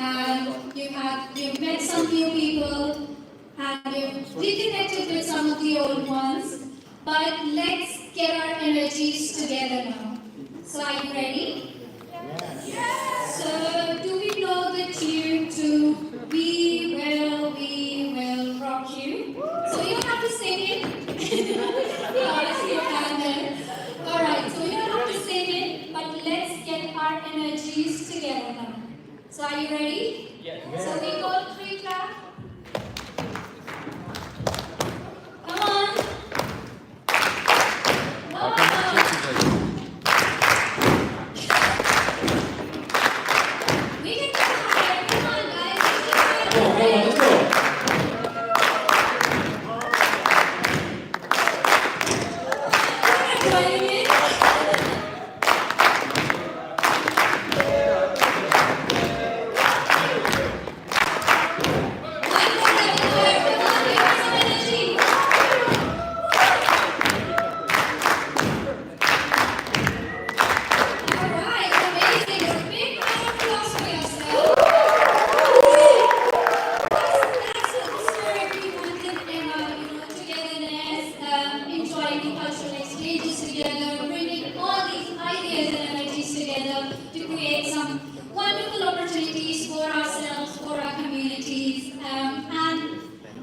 and you've met some new people, and you've reconnected with some of the old ones. But let's get our energies together now. So are you ready? Yes. So do we know the tune to We Will Rock You? So you don't have to sing it. Honestly, you can then. Alright, so we don't have to sing it, but let's get our energies together now. So are you ready? Yes. So we go 3 clap. Come on. We can go higher. Come on, guys. Let's go.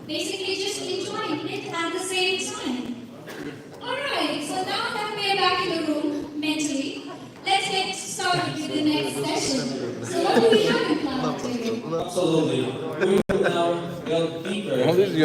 Basically just enjoying it at the same time. Alright, so now that we are back in the room mentally, let's get started with the next session. So what do we have in plan today? Absolutely. We will now delve deeper into the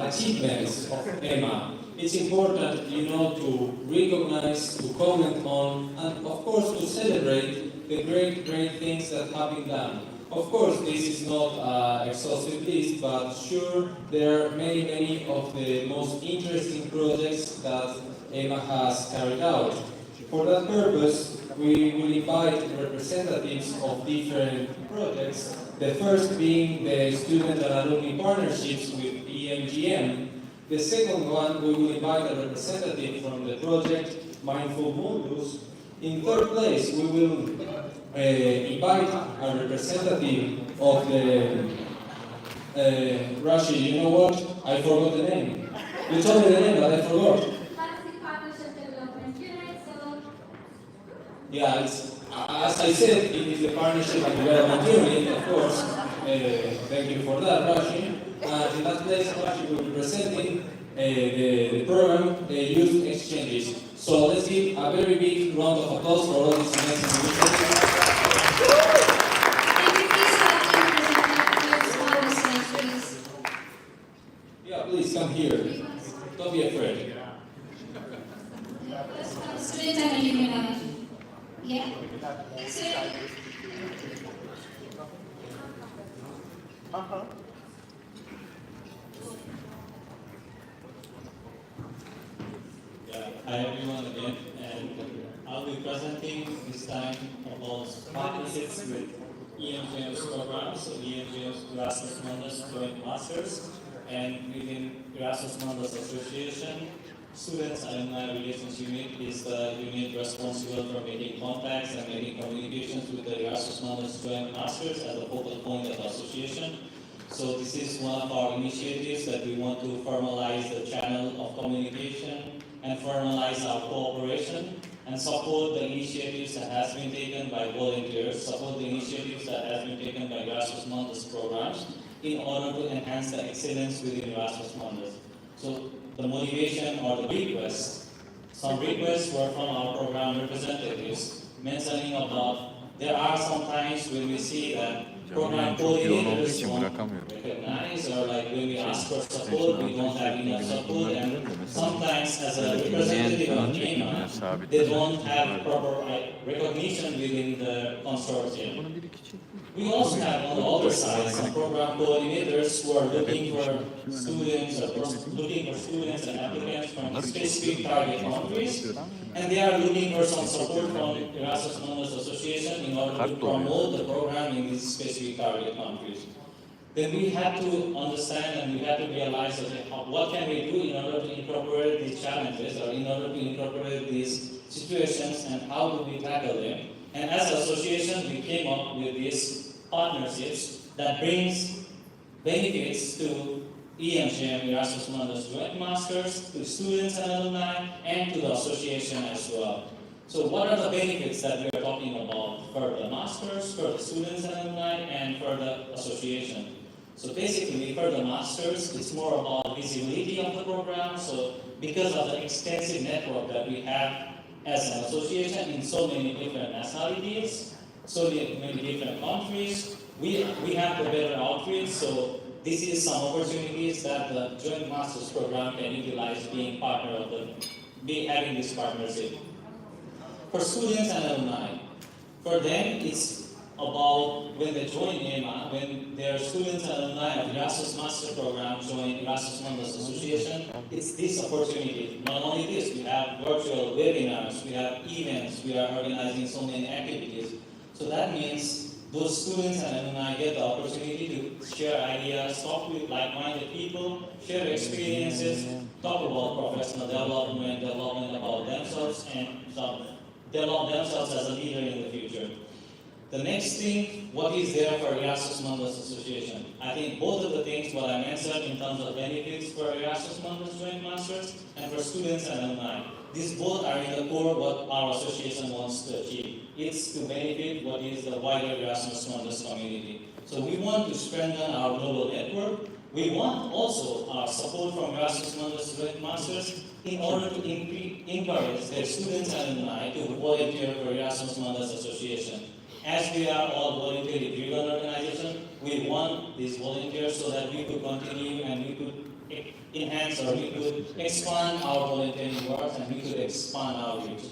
achievements of EMA. It's important, to recognize, to comment on, and of course to celebrate the great things that have been done. Of course, this is not an exhaustive list, but sure, there are many of the most interesting projects that EMA has carried out. For that purpose, we will invite representatives of different projects, the first being the student and alumni partnerships with EMGM. The second one, we will invite a representative from the project Mindful Mundus. In third place, we will invite a representative of the Russia. You know what? I forgot the name. You told me the name, but I forgot. That's the Partnership Development Unit, so... Yeah, as I said, it is the Partnership and Development Unit, of course. Thank you for that, Rashi. And in that place, Rashi will be presenting the program, the Youth Exchanges. So let's give a very big round of applause for all these amazing initiatives. Yeah, please come here. Don't be afraid. Student and alumni. Yeah. So, Hi everyone again, and I'll be presenting this time about partnerships with EMGM's programs, so EMGM's Erasmus Mundus Joint Masters, and within Erasmus Mundus Association, Students Alumni Relations Unit is the unit responsible for making contacts and making communications with the Erasmus Mundus Joint Masters as a focal point of the association. So this is one of our initiatives that we want to formalize the channel of communication and formalize our cooperation and support the initiatives that has been taken by volunteers, support the initiatives that has been taken by Erasmus Mundus programs in order to enhance the excellence within Erasmus Mundus. So the motivation or the requests, some requests were from our program representatives mentioning about there are some times when we see that program coordinators won't recognize, or like when we ask for support, we don't have enough support, and sometimes as a representative of EMA, they don't have proper recognition within the consortium. We also have on the other side some program coordinators who are looking for students and applicants from specific target countries, and they are looking for some support from Erasmus Mundus Association in order to promote the program in these specific target countries. Then we had to understand and we had to realize that what can we do in order to incorporate these challenges or in order to incorporate these situations and how do we tackle them. And as an association, we came up with this partnerships that brings benefits to EMGM Erasmus Mundus Joint Masters, to students and alumni, and to the association as well. So what are the benefits that we are talking about for the masters, for the students and alumni, and for the association? So basically, for the masters, it's more about visibility of the program. So because of the extensive network that we have as an association in so many different nationalities, so many different countries, we have the better outreach. So this is some opportunities that the Joint Masters program can utilize being having this partnership. For students and alumni, for them it's about when they join EMA, when their students and alumni of Erasmus Master Program join Erasmus Mundus Association, it's this opportunity. Not only this, we have virtual webinars, we have events, we are organizing so many activities. So that means those students and alumni get the opportunity to share ideas, talk with like-minded people, share experiences, talk about professional development about themselves, and develop themselves as a leader in the future. The next thing, what is there for Erasmus Mundus Association? I think both of the things what I mentioned in terms of benefits for Erasmus Mundus Joint Masters and for students and alumni. These both are in the core what our association wants to achieve. It's to benefit what is the wider Erasmus Mundus community. So we want to strengthen our global network. We want also our support from Erasmus Mundus Joint Masters in order to encourage their students and alumni to volunteer for Erasmus Mundus Association. As we are all voluntarily driven organization, we want these volunteers so that we could continue and we could enhance or we could expand our volunteering work and we could expand our reach.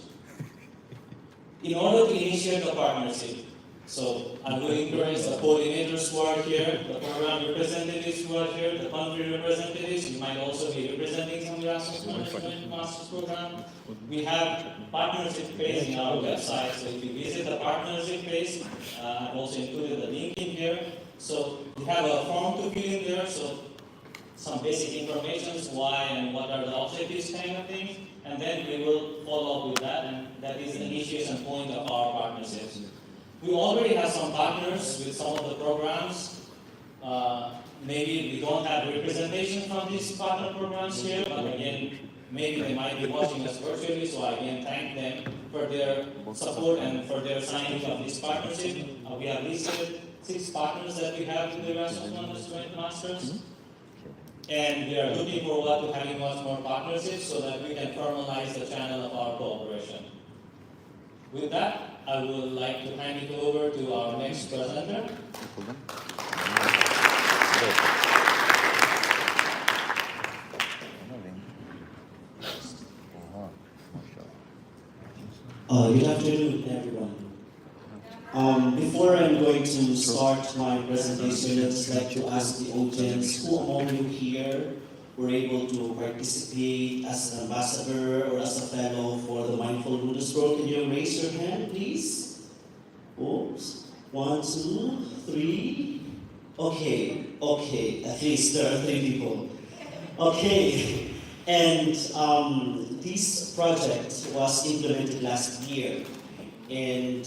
In order to initiate the partnership, so I will encourage the coordinators who are here, the program representatives who are here, the country representatives. You might also be representing some Erasmus Management Masters Program. We have partnership page in our website, so if you visit the partnership page, I've also included the link in here. So we have a form to fill in there, so some basic information, why and what are the objectives kind of things, and then we will follow up with that, and that is the initiation point of our partnerships. We already have some partners with some of the programs. Maybe we don't have representation from these partner programs here, but again, maybe they might be watching us virtually, so I again thank them for their support and for their signing of this partnership. We have listed 6 partners that we have in the Erasmus Mundus Joint Masters. And we are looking forward to having much more partnerships so that we can formalize the channel of our cooperation. With that, I would like to hand it over to our next presenter. Good afternoon, everyone. Before I'm going to start my presentation, I'd just like to ask the audience, who among you here were able to participate as an ambassador or as a fellow for the Mindful Mundus Program? Can you raise your hand, please? Oops. 1, 2, 3. Okay. At least there are 3 people. Okay. And this project was implemented last year. And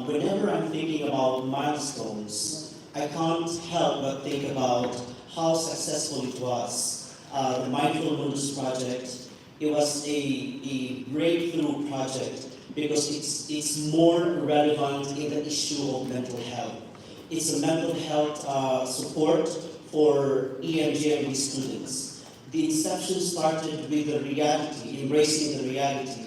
whenever I'm thinking about milestones, I can't help but think about how successful it was. The Mindful Mundus project, it was a breakthrough project because it's more relevant in the issue of mental health. It's a mental health support for EMGMB students. The inception started with the reality, embracing the reality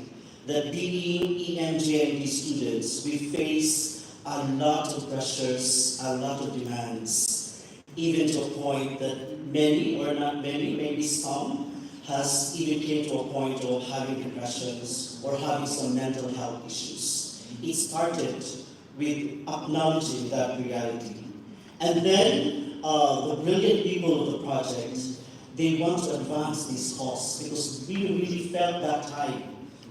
that being EMGMB students, we face a lot of pressures, a lot of demands, even to a point that many, or not many, maybe some, has even came to a point of having depressions or having some mental health issues. It started with acknowledging that reality. And then the brilliant people of the project, they want to advance this cause because we really felt that time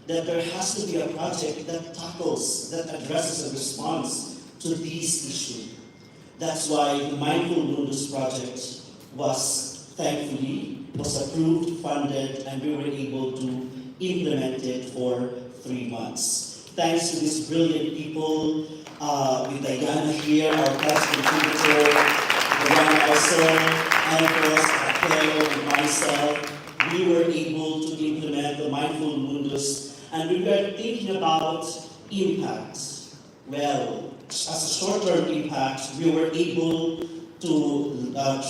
that there has to be a project that tackles, that addresses and responds to this issue. That's why the Mindful Mundus project was thankfully approved, funded, and we were able to implement it for 3 months. Thanks to these brilliant people, with Diana here, our class contributor, Diana also, and of course, Raquel and myself, we were able to implement the Mindful Mundus, and we were thinking about impact. Well, as a short-term impact, we were able to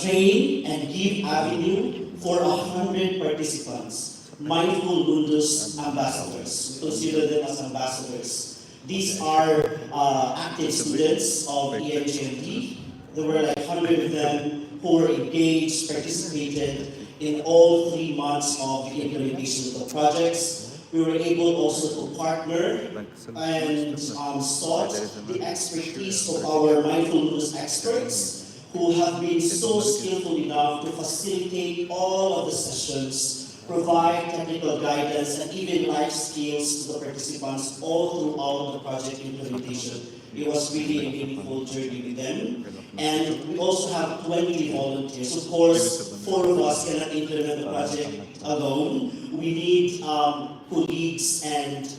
train and give avenue for 100 participants, Mindful Mundus ambassadors. We consider them as ambassadors. These are active students of EMGMD. There were like 100 of them who were engaged, participated in all 3 months of the implementation of the projects. We were able also to partner and sought the expertise of our Mindful Mundus experts who have been so skillful enough to facilitate all of the sessions, provide technical guidance, and even life skills to the participants all throughout the project implementation. It was really a meaningful journey with them. And we also have 20 volunteers. Of course, 4 of us cannot implement the project alone. We need colleagues and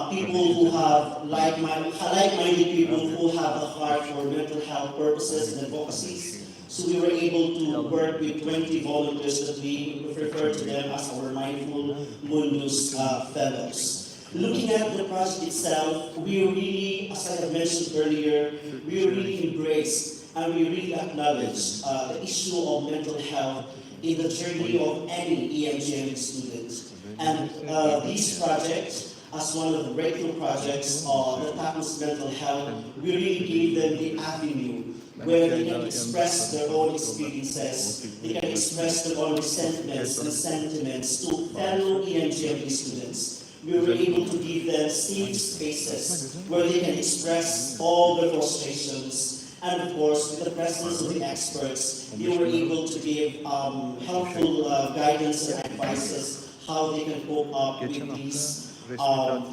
people who have like-minded people who have a heart for mental health purposes and advocacies. So we were able to work with 20 volunteers that we refer to them as our Mindful Mundus fellows. Looking at the project itself, we really, as I have mentioned earlier, we really embraced and we really acknowledge the issue of mental health in the journey of any EMGM student. And these projects, as one of the breakthrough projects that tackles mental health, we really gave them the avenue where they can express their own experiences, they can express their own sentiments and sentiments to fellow EMGM students. We were able to give them safe spaces where they can express all their frustrations. And of course, with the presence of the experts, they were able to give helpful guidance and advices how they can cope up with these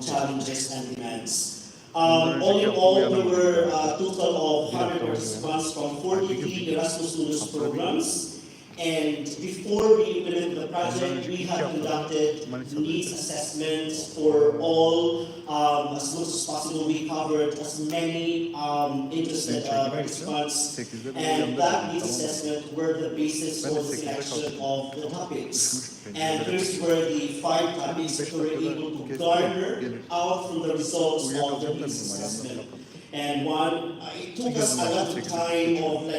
challenges and demands. All in all, there were a total of 100 participants from 43 Erasmus Mundus programs. And before we implemented the project, we had conducted needs assessments for all, as much as possible. We covered as many interested participants, and that needs assessment were the basis for the selection of the topics. And here's where the 5 topics that we were able to garner out from the results of the needs assessment. And it took us a lot of time of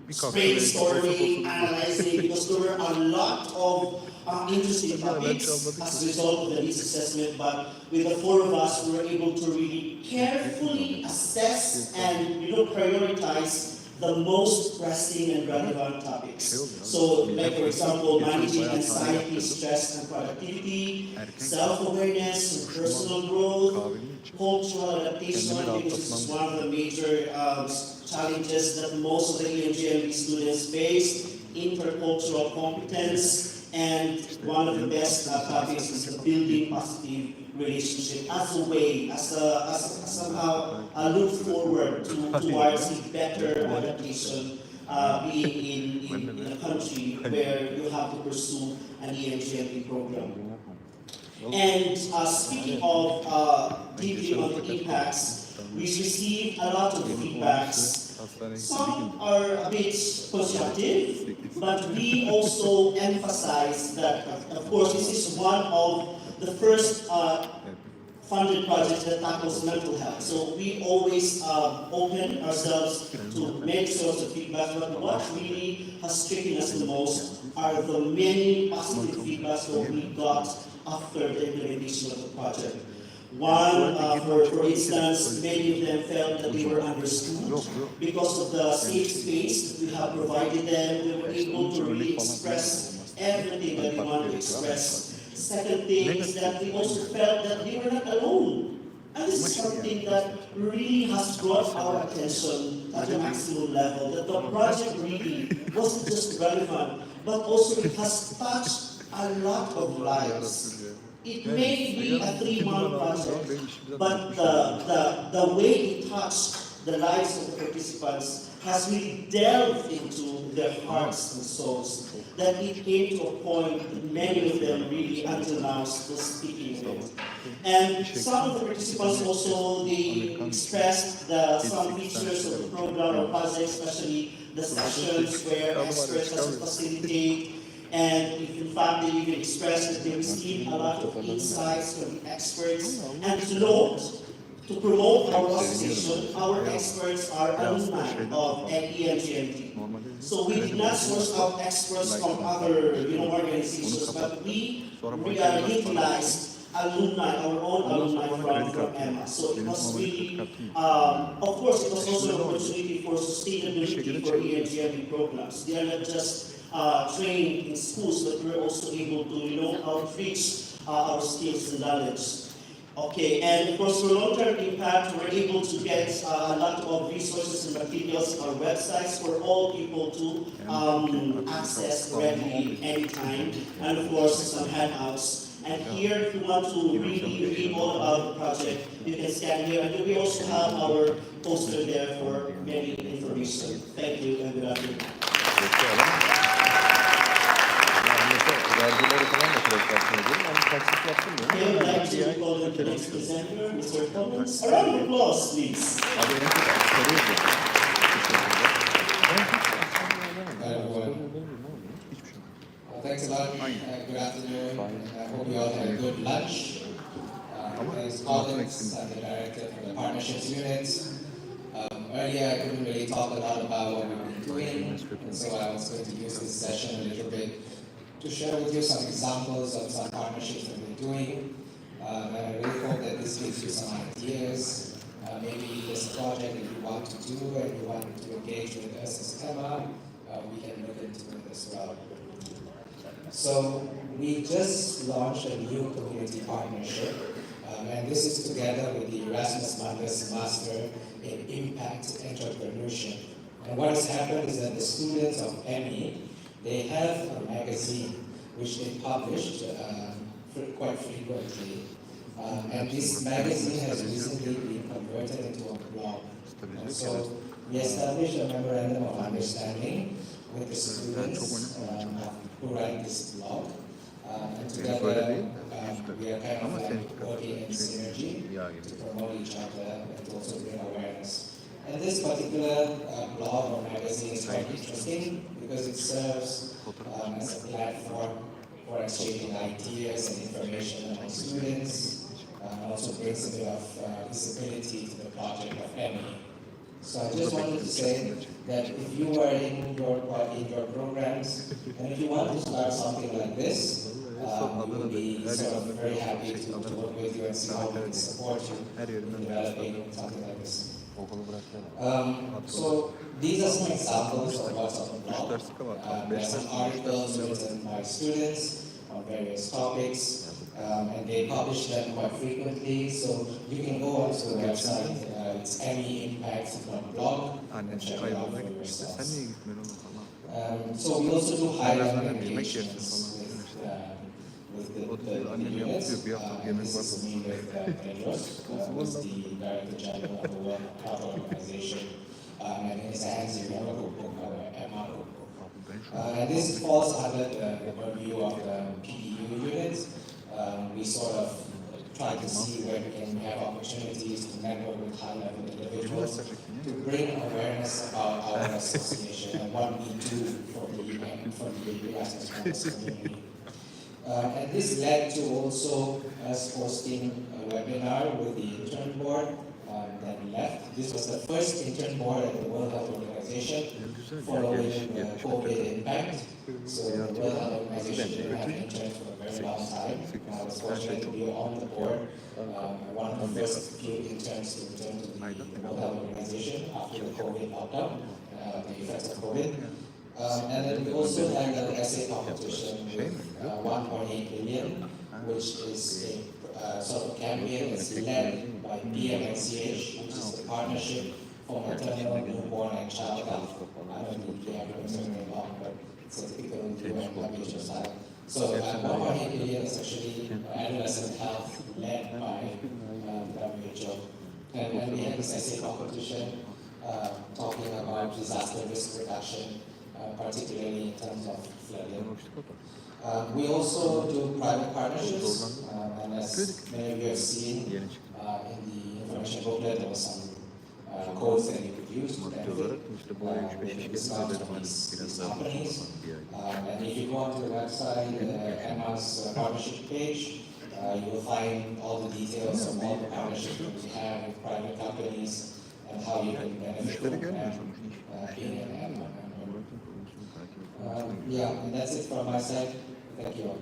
brainstorming, analyzing, because there were a lot of interesting topics as a result of the needs assessment, but with the 4 of us, we were able to really carefully assess and prioritize the most pressing and relevant topics. So, like for example, managing anxiety, stress, and productivity, self-awareness, and personal growth, cultural adaptation, because this is one of the major challenges that most of the EMGMB students face, intercultural competence, and one of the best topics is the building positive relationship as a way, as somehow a look forward towards a better adaptation being in a country where you have to pursue an EMGMB program. And speaking of deeply on the impacts, we received a lot of feedbacks. Some are a bit constructive, but we also emphasize that, of course, this is one of the first funded projects that tackles mental health. So we always open ourselves to many sorts of feedback, but what really has stricken us the most are the many positive feedbacks that we got after the implementation of the project. One, for instance, many of them felt that they were understood because of the safe space that we have provided them. They were able to really express everything that they wanted to express. Second thing is that they also felt that they were not alone. And this is something that really has brought our attention at the maximum level, that the project really wasn't just relevant, but also it has touched a lot of lives. It may be a 3-month project, but the way it touched the lives of the participants has really delved into their hearts and souls, that it came to a point that many of them really until now still speaking of it. And some of the participants also, they expressed some features of the program or project, especially the sessions where experts have to facilitate. And in fact, they even expressed that they received a lot of insights from the experts. And to note, to promote our association, our experts are alumni of EMGMT. So we did not source out experts from other organizations, but we utilized alumni, our own alumni from EMA. So it was really, of course, it was also an opportunity for sustainability for EMGMT programs. They are not just trained in schools, but we're also able to outreach our skills and knowledge. Okay, and of course for long-term impact, we're able to get a lot of resources and materials on our websites for all people to access readily anytime, and of course some handouts. And here, if you want to really read all about the project, you can scan here, and we also have our poster there for many information. Thank you, and good afternoon. Vergileri falan da klasifasyon ediyorum. Onu taksit yaptırmıyorum. Okay, I'd like to call the next presenter, Mr. Collins. A round of applause, please. Abi en çok soruyor bu. Thanks a lot. Good afternoon. I hope you all had a good lunch. My name is Collins. I'm the director for the Partnerships Unit. Earlier, I couldn't really talk a lot about what we've been doing, and so I was going to use this session a little bit to share with you some examples of some partnerships that we're doing. And I really hope that this gives you some ideas. Maybe there's a project that you want to do and you want to engage with us as EMA, we can look into it as well. So we just launched a new community partnership, and this is together with the Erasmus Mundus Master in Impact Entrepreneurship. And what has happened is that the students of EMA, they have a magazine which they published quite frequently. And this magazine has recently been converted into a blog. And so we established a memorandum of understanding with the students who write this blog. And together we are kind of working in synergy to promote each other and to also bring awareness. And this particular blog or magazine is quite interesting because it serves as a platform for exchanging ideas and information among students, and also brings a bit of visibility to the project of EMA. So I just wanted to say that if you are in your programs, and if you want to start something like this, we will be sort of very happy to work with you and see how we can support you in developing something like this. So these are some examples of what's on the blog. There are some articles written by students on various topics, and they publish them quite frequently. So you can go onto the website, it's emeimpact.blog, and check it out for yourselves. So we also do high-level engagements with the units. This is me with Pedros, who's the Director General of the World Health Organization, and his hands in EMA. And this falls under the purview of the PDU unit. We sort of try to see where we can have opportunities to network with high-level individuals to bring awareness about our association and what we do for the Erasmus Mundus community. And this led to also us hosting a webinar with the intern board that we left. This was the first intern board at the World Health Organization following the COVID impact. So the World Health Organization didn't have interns for a very long time. I was fortunate to be on the board, one of the first few interns to return to the World Health Organization after the COVID lockdown, the effects of COVID. And then we also had an essay competition with 1.8 billion, which is a sort of campaign that's led by BMNCH, which is the Partnership for Maternal, Newborn and Child Health. I don't think they have a maternal law, but it's a typical UN WHO style. So 1.8 billion is actually adolescent health led by WHO. And we had this essay competition. talking about disaster risk reduction, particularly in terms of flooding. We also do private partnerships, and as many of you have seen in the information booklet, there were some codes that you could use to benefit when you discuss these companies. And if you go onto the website, EMA's partnership page, you will find all the details of all the partnerships that we have with private companies and how you can benefit from being an EMA member. Yeah, and that's it from my side. Thank you all.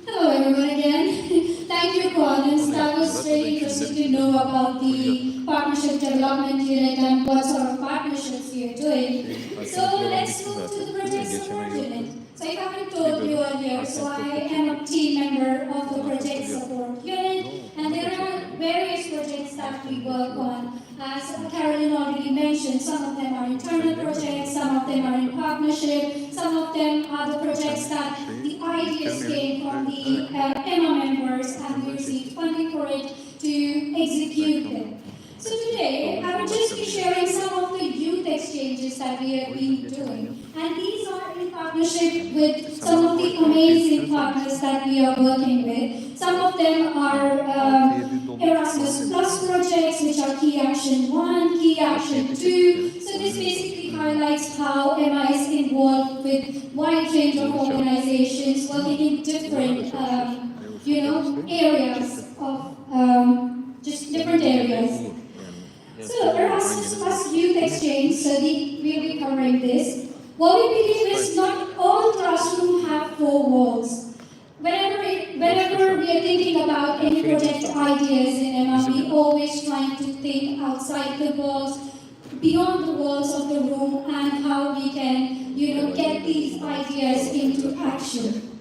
Hello everyone again. Thank you, Collins. That was very interesting to know about the partnership development unit and what sort of partnerships you're doing. So let's move to the project support unit. So if I haven't told you earlier, so I am a team member of the project support unit, and there are various projects that we work on. As Carolyn already mentioned, some of them are internal projects, some of them are in partnership, some of them are the projects that the ideas came from the EMA members and we received funding for it to execute them. So today, I will just be sharing some of the youth exchanges that we have been doing. And these are in partnership with some of the amazing partners that we are working with. Some of them are Erasmus Plus projects, which are Key Action 1, Key Action 2. So this basically highlights how EMA is involved with wide range of organizations working in different, areas of just different areas. So Erasmus Plus Youth Exchange, so we'll be covering this. What we believe is not all classrooms have four walls. Whenever we are thinking about any project ideas in EMA, we always trying to think outside the walls, beyond the walls of the room, and how we can, get these ideas into action.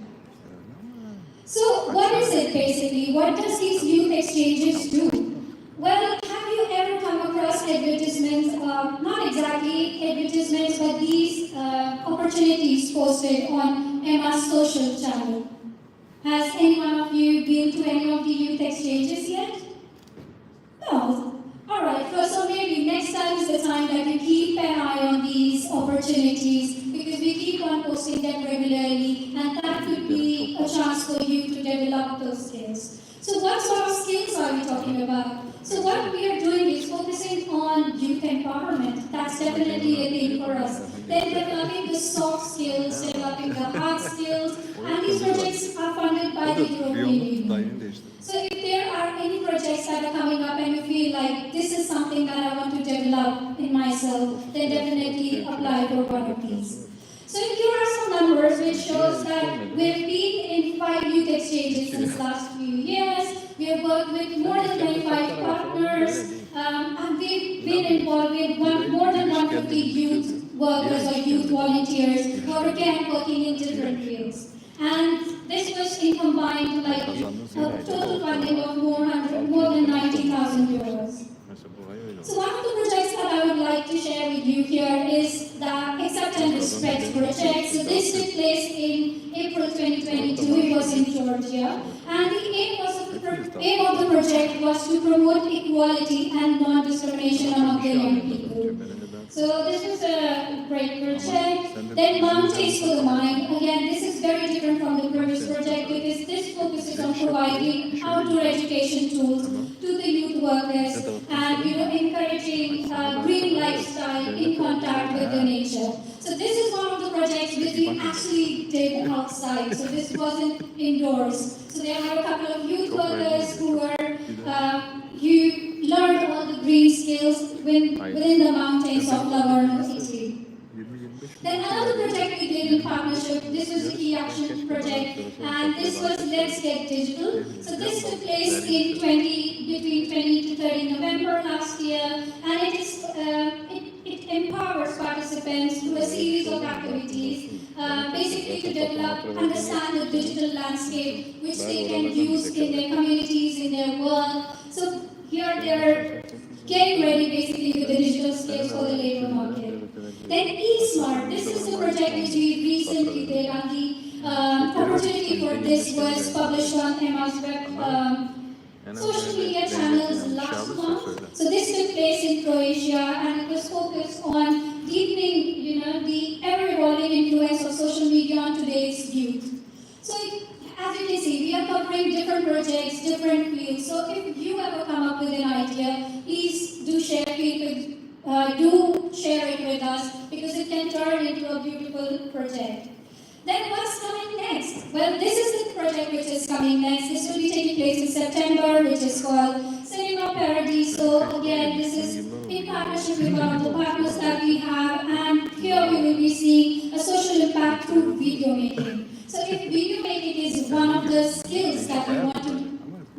So what is it basically? What does these youth exchanges do? Well, have you ever come across advertisements, not exactly advertisements, but these opportunities posted on EMA's social channel? Has any one of you been to any of the youth exchanges yet? No. Alright, so maybe next time is the time that you keep an eye on these opportunities because we keep on posting them regularly and that could be a chance for you to develop those skills. So what sort of skills are we talking about? So what we are doing is focusing on youth empowerment. That's definitely a thing for us. Then developing the soft skills, developing the hard skills, and these projects are funded by the European Union. So if there are any projects that are coming up and you feel like this is something that I want to develop in myself, then definitely apply for one of these. So here are some numbers which shows that we've been in 5 youth exchanges since last few years. We have worked with more than 25 partners, and we've been involved with more than 150 youth workers or youth volunteers who are again working in different fields. And this was in combined like a total funding of more than 90,000 euros. So one of the projects that I would like to share with you here is the Accept and Respect project. So this took place in April 2022. It was in Georgia. And the aim of the project was to promote equality and non-discrimination among the young people. So this was a great project. Then Mountains for the Mind. Again, this is very different from the previous project because this focuses on providing outdoor education tools to the youth workers and encouraging green lifestyle in contact with the nature. So this is one of the projects which we actually did outside. So this wasn't indoors. So there were a couple of youth workers who learned all the green skills within the mountains of Livorno, Italy. Then another project we did in partnership, this was the Key Action project, and this was Let's Get Digital. So this took place in between 20 to 30 November last year, and it empowers participants through a series of activities, basically to develop, understand the digital landscape, which they can use in their communities, in their work. So here they're getting ready basically with the digital skills for the labor market. Then eSmart, this is the project which we recently did, and the opportunity for this was published on EMA's social media channels last month. So this took place in Croatia, and it was focused on deepening, the ever-evolving influence of social media on today's youth. So as you can see, we are covering different projects, different fields. So if you ever come up with an idea, please do share it with us, because it can turn into a beautiful project. Then what's coming next? Well, this is the project which is coming next. This will be taking place in September, which is called Cinema Paradiso. So again, this is in partnership with one of the partners that we have, and here we will be seeing a social impact through video making. So if video making is one of the skills that we want to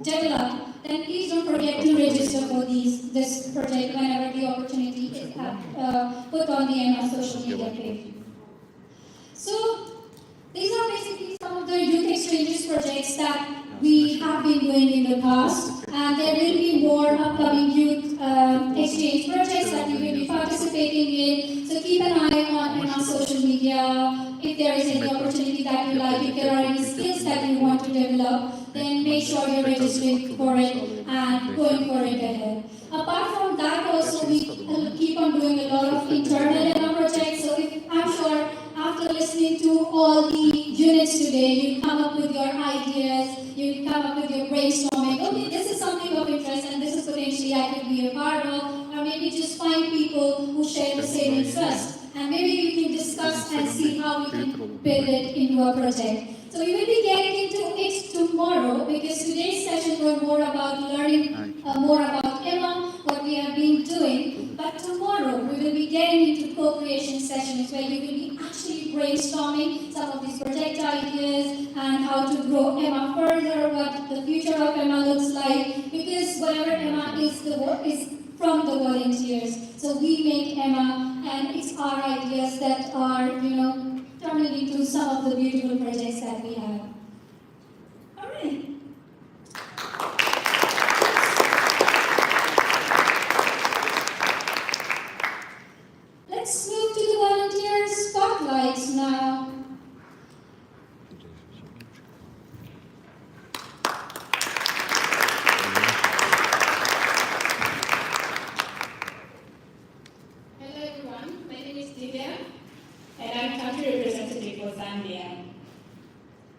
develop, then please don't forget to register for this project whenever the opportunity is put on the EMA social media page. So these are basically some of the youth exchanges projects that we have been doing in the past, and there will be more upcoming youth exchange projects that we will be participating in. So keep an eye on our social media. If there is any opportunity that you like, if there are any skills that you want to develop, then make sure you're registering for it and going for it ahead. Apart from that, also we keep on doing a lot of internal projects. So I'm sure after listening to all the units today, you'll come up with your ideas, you'll come up with your brainstorming. Okay, this is something of interest, and this is potentially I could be a part of, or maybe just find people who share the same interest. And maybe we can discuss and see how we can build it into a project. So we will be getting into it tomorrow, because today's session was more about learning more about EMA, what we have been doing. But tomorrow we will be getting into co-creation sessions where you will be actually brainstorming some of these project ideas and how to grow EMA further, what the future of EMA looks like. Because whatever EMA is from the volunteers. So we make EMA, and it's our ideas that are, turning into some of the beautiful projects that we have. All right. Let's move to the volunteer spotlights now. Hello everyone, my name is Divya, and I'm country representative for Zambia.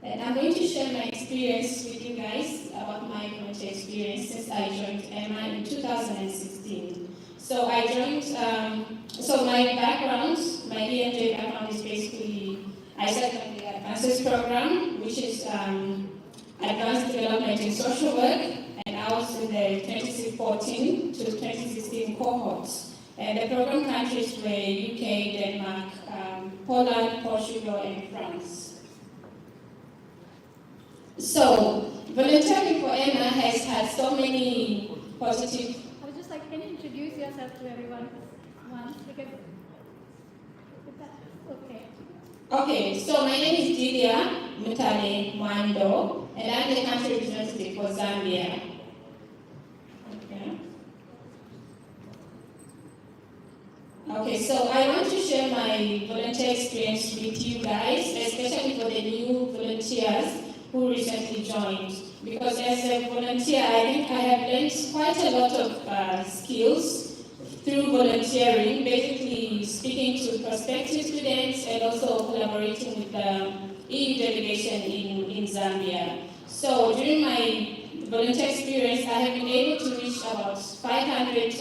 And I'm going to share my experience with you guys about my volunteer experience since I joined EMA in 2016. So I joined, so my background, my EMJ background is basically, I set up the Advances program, which is Advanced Development in Social Work, and I was in the 2014 to 2016 cohorts. And the program countries were UK, Denmark, Poland, Portugal, and France. So, volunteering for EMA has had so many positive. I was just like, can you introduce yourself to everyone once? Because okay. Okay, so my name is Didia Mutale Mwando, and I'm the country representative for Zambia. Okay, so I want to share my volunteer experience with you guys, especially for the new volunteers who recently joined. Because as a volunteer, I think I have learned quite a lot of skills through volunteering, basically speaking to prospective students and also collaborating with the EU delegation in Zambia. So during my volunteer experience, I have been able to reach about 500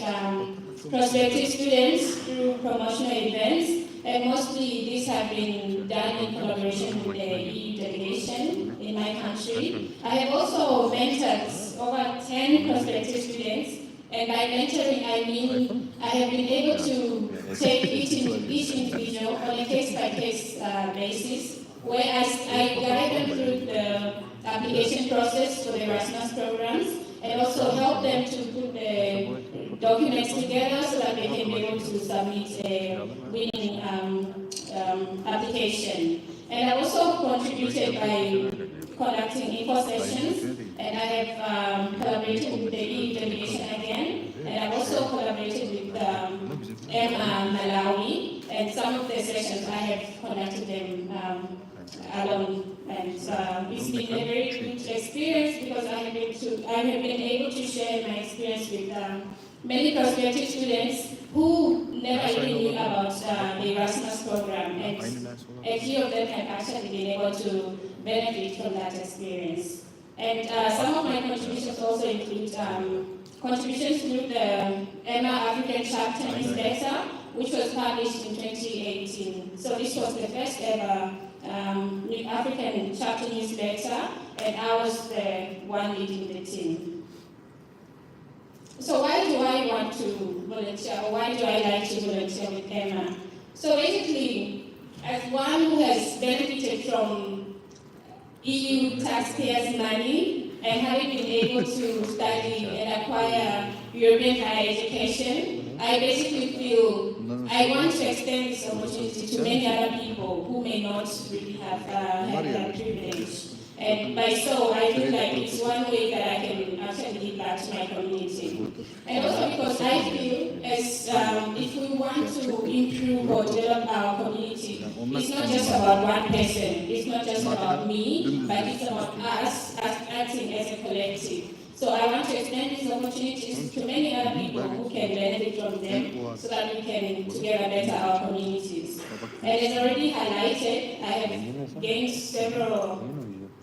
prospective students through promotional events, and mostly these have been done in collaboration with the EU delegation in my country. I have also mentored over 10 prospective students, and by mentoring I mean I have been able to take each individual on a case-by-case basis, where I guide them through the application process for the Erasmus programs, and also help them to put the documents together so that they can be able to submit a winning application. And I also contributed by conducting info sessions, and I have collaborated with the EU delegation again, and I've also collaborated with EMA Malawi, And some of the sessions I have conducted them alone, and it's been a very good experience because I have been able to share my experience with many prospective students who never even knew about the Erasmus program, and a few of them have actually been able to benefit from that experience. And some of my contributions also include contributions through the EMA African Chapter Newsletter, which was published in 2018. So this was the first ever African Chapter Newsletter, and I was the one leading the team. So why do I want to volunteer, or why do I like to volunteer with EMA? So basically, as one who has benefited from EU taxpayers' money and having been able to study and acquire European higher education, I basically feel I want to extend this opportunity to many other people who may not really have had that privilege. And by so, I feel like it's one way that I can actually give back to my community. And also because I feel as if we want to improve or develop our community, it's not just about one person, it's not just about me, but it's about us acting as a collective. So I want to extend these opportunities to many other people who can benefit from them so that we can together better our communities. And as already highlighted, I have gained several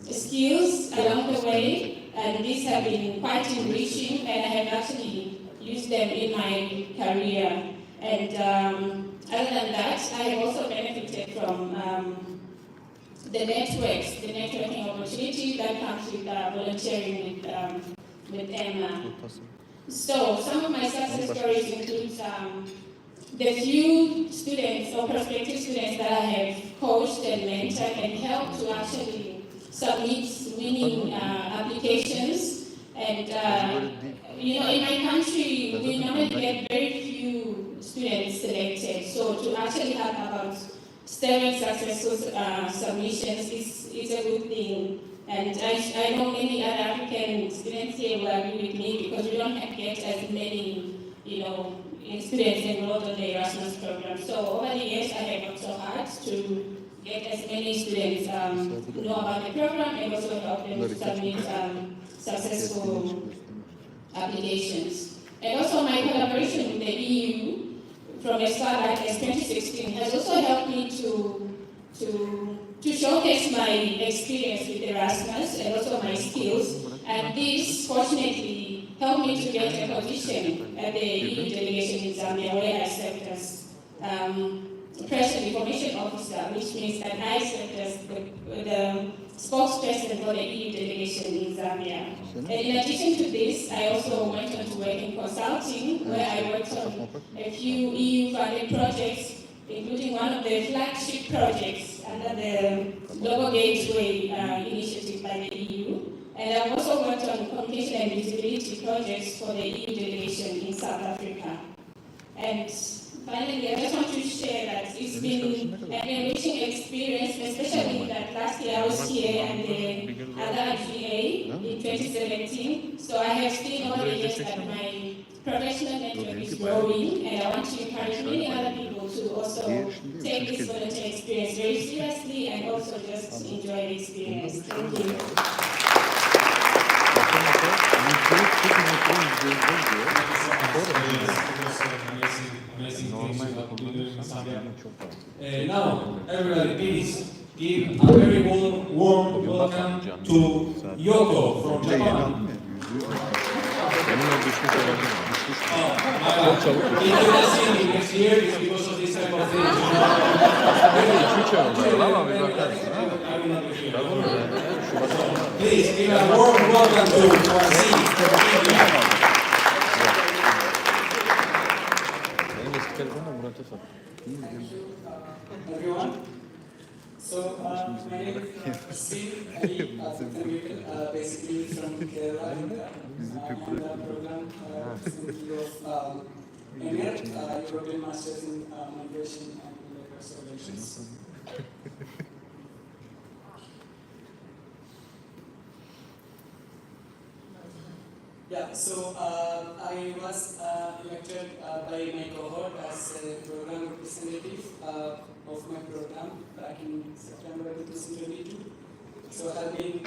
skills along the way, and these have been quite enriching, and I have actually used them in my career. And other than that, I have also benefited from the networking opportunity that comes with volunteering with EMA. So some of my success stories include the few students or prospective students that I have coached and mentored and helped to actually submit winning applications. And in my country, we normally get very few students selected. So to actually have about 7 successful submissions is a good thing. And I know many other African students here will agree with me because we don't get as many, students enrolled in the Erasmus program. So over the years, I have worked so hard to get as many students know about the program and also help them to submit successful applications. And also my collaboration with the EU from as far back as 2016 has also helped me to showcase my experience with Erasmus and also my skills. And this, fortunately, helped me to get a position at the EU delegation in Zambia, where I served as Press and Information Officer, which means that I served as the spokesperson for the EU delegation in Zambia. And in addition to this, I also went on to work in consulting, where I worked on a few EU-funded projects, including one of the flagship projects under the Global Gateway initiative by the EU. And I've also worked on communication and visibility projects for the EU delegation in South Africa. And finally, I just want to share that it's been an enriching experience, especially that last year I was here at the other IGA in 2017. So I have seen over the years that my professional network is growing, and I want to encourage many other people to also take this volunteer experience very seriously and also just enjoy the experience. Thank you. Amazing things you have been doing in Zambia. Now, everybody, please give a very warm welcome to Yoko from Japan. If you don't see me next year, it's because of this type of thing. Please give a warm welcome to Brazil. Everyone. So, my name is Steve. I'm basically from Kerala. I'm on the program of EMA, European Masters in Migration and Universal Relations. Yeah, so I was elected by my cohort as a program representative of my program back in September 2022. So I've been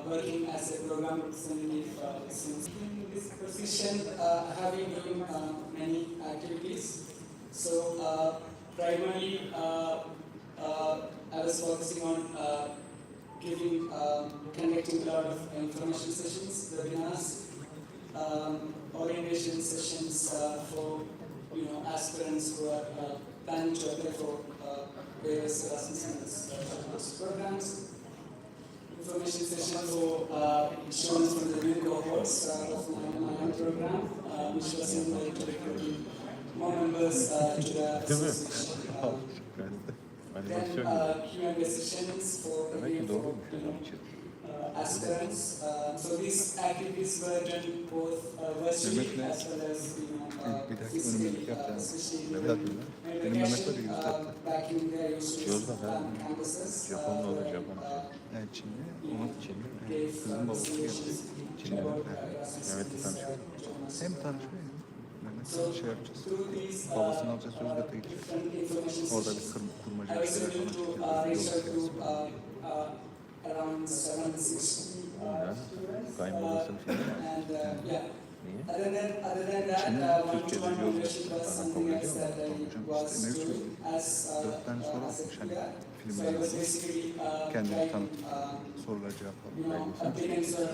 working as a program representative since. In this position, I have been doing many activities. So primarily, I was focusing on conducting a lot of information sessions, webinars, orientation sessions for aspirants who are planning to apply for various Erasmus Mundus programs. Information session for students from the new cohorts of my own program, which was invited to recruit more members to the association. Then Q&A sessions for aspirants. So these activities were done both virtually as well as physically, especially back in their campuses. Yani Çinli, onun Çinli. Kızın babası geldi. Çinli. Mehmet'le tanışıyor. Hem tanışmıyor hem Mehmet'le şey yapacağız. Babasını alacağız, Sözgat'a gideceğiz. Orada bir kurmaca bir şeyler falan çekeceğiz. Around 760 Kayınbabası bir şey mi? Niye? Other than that, Türkiye'de membership was something else that I was doing as 4 tane soru atmış hani so I was filmlerde. basically Kendini tanıtıp sorular cevaplamak belgesel.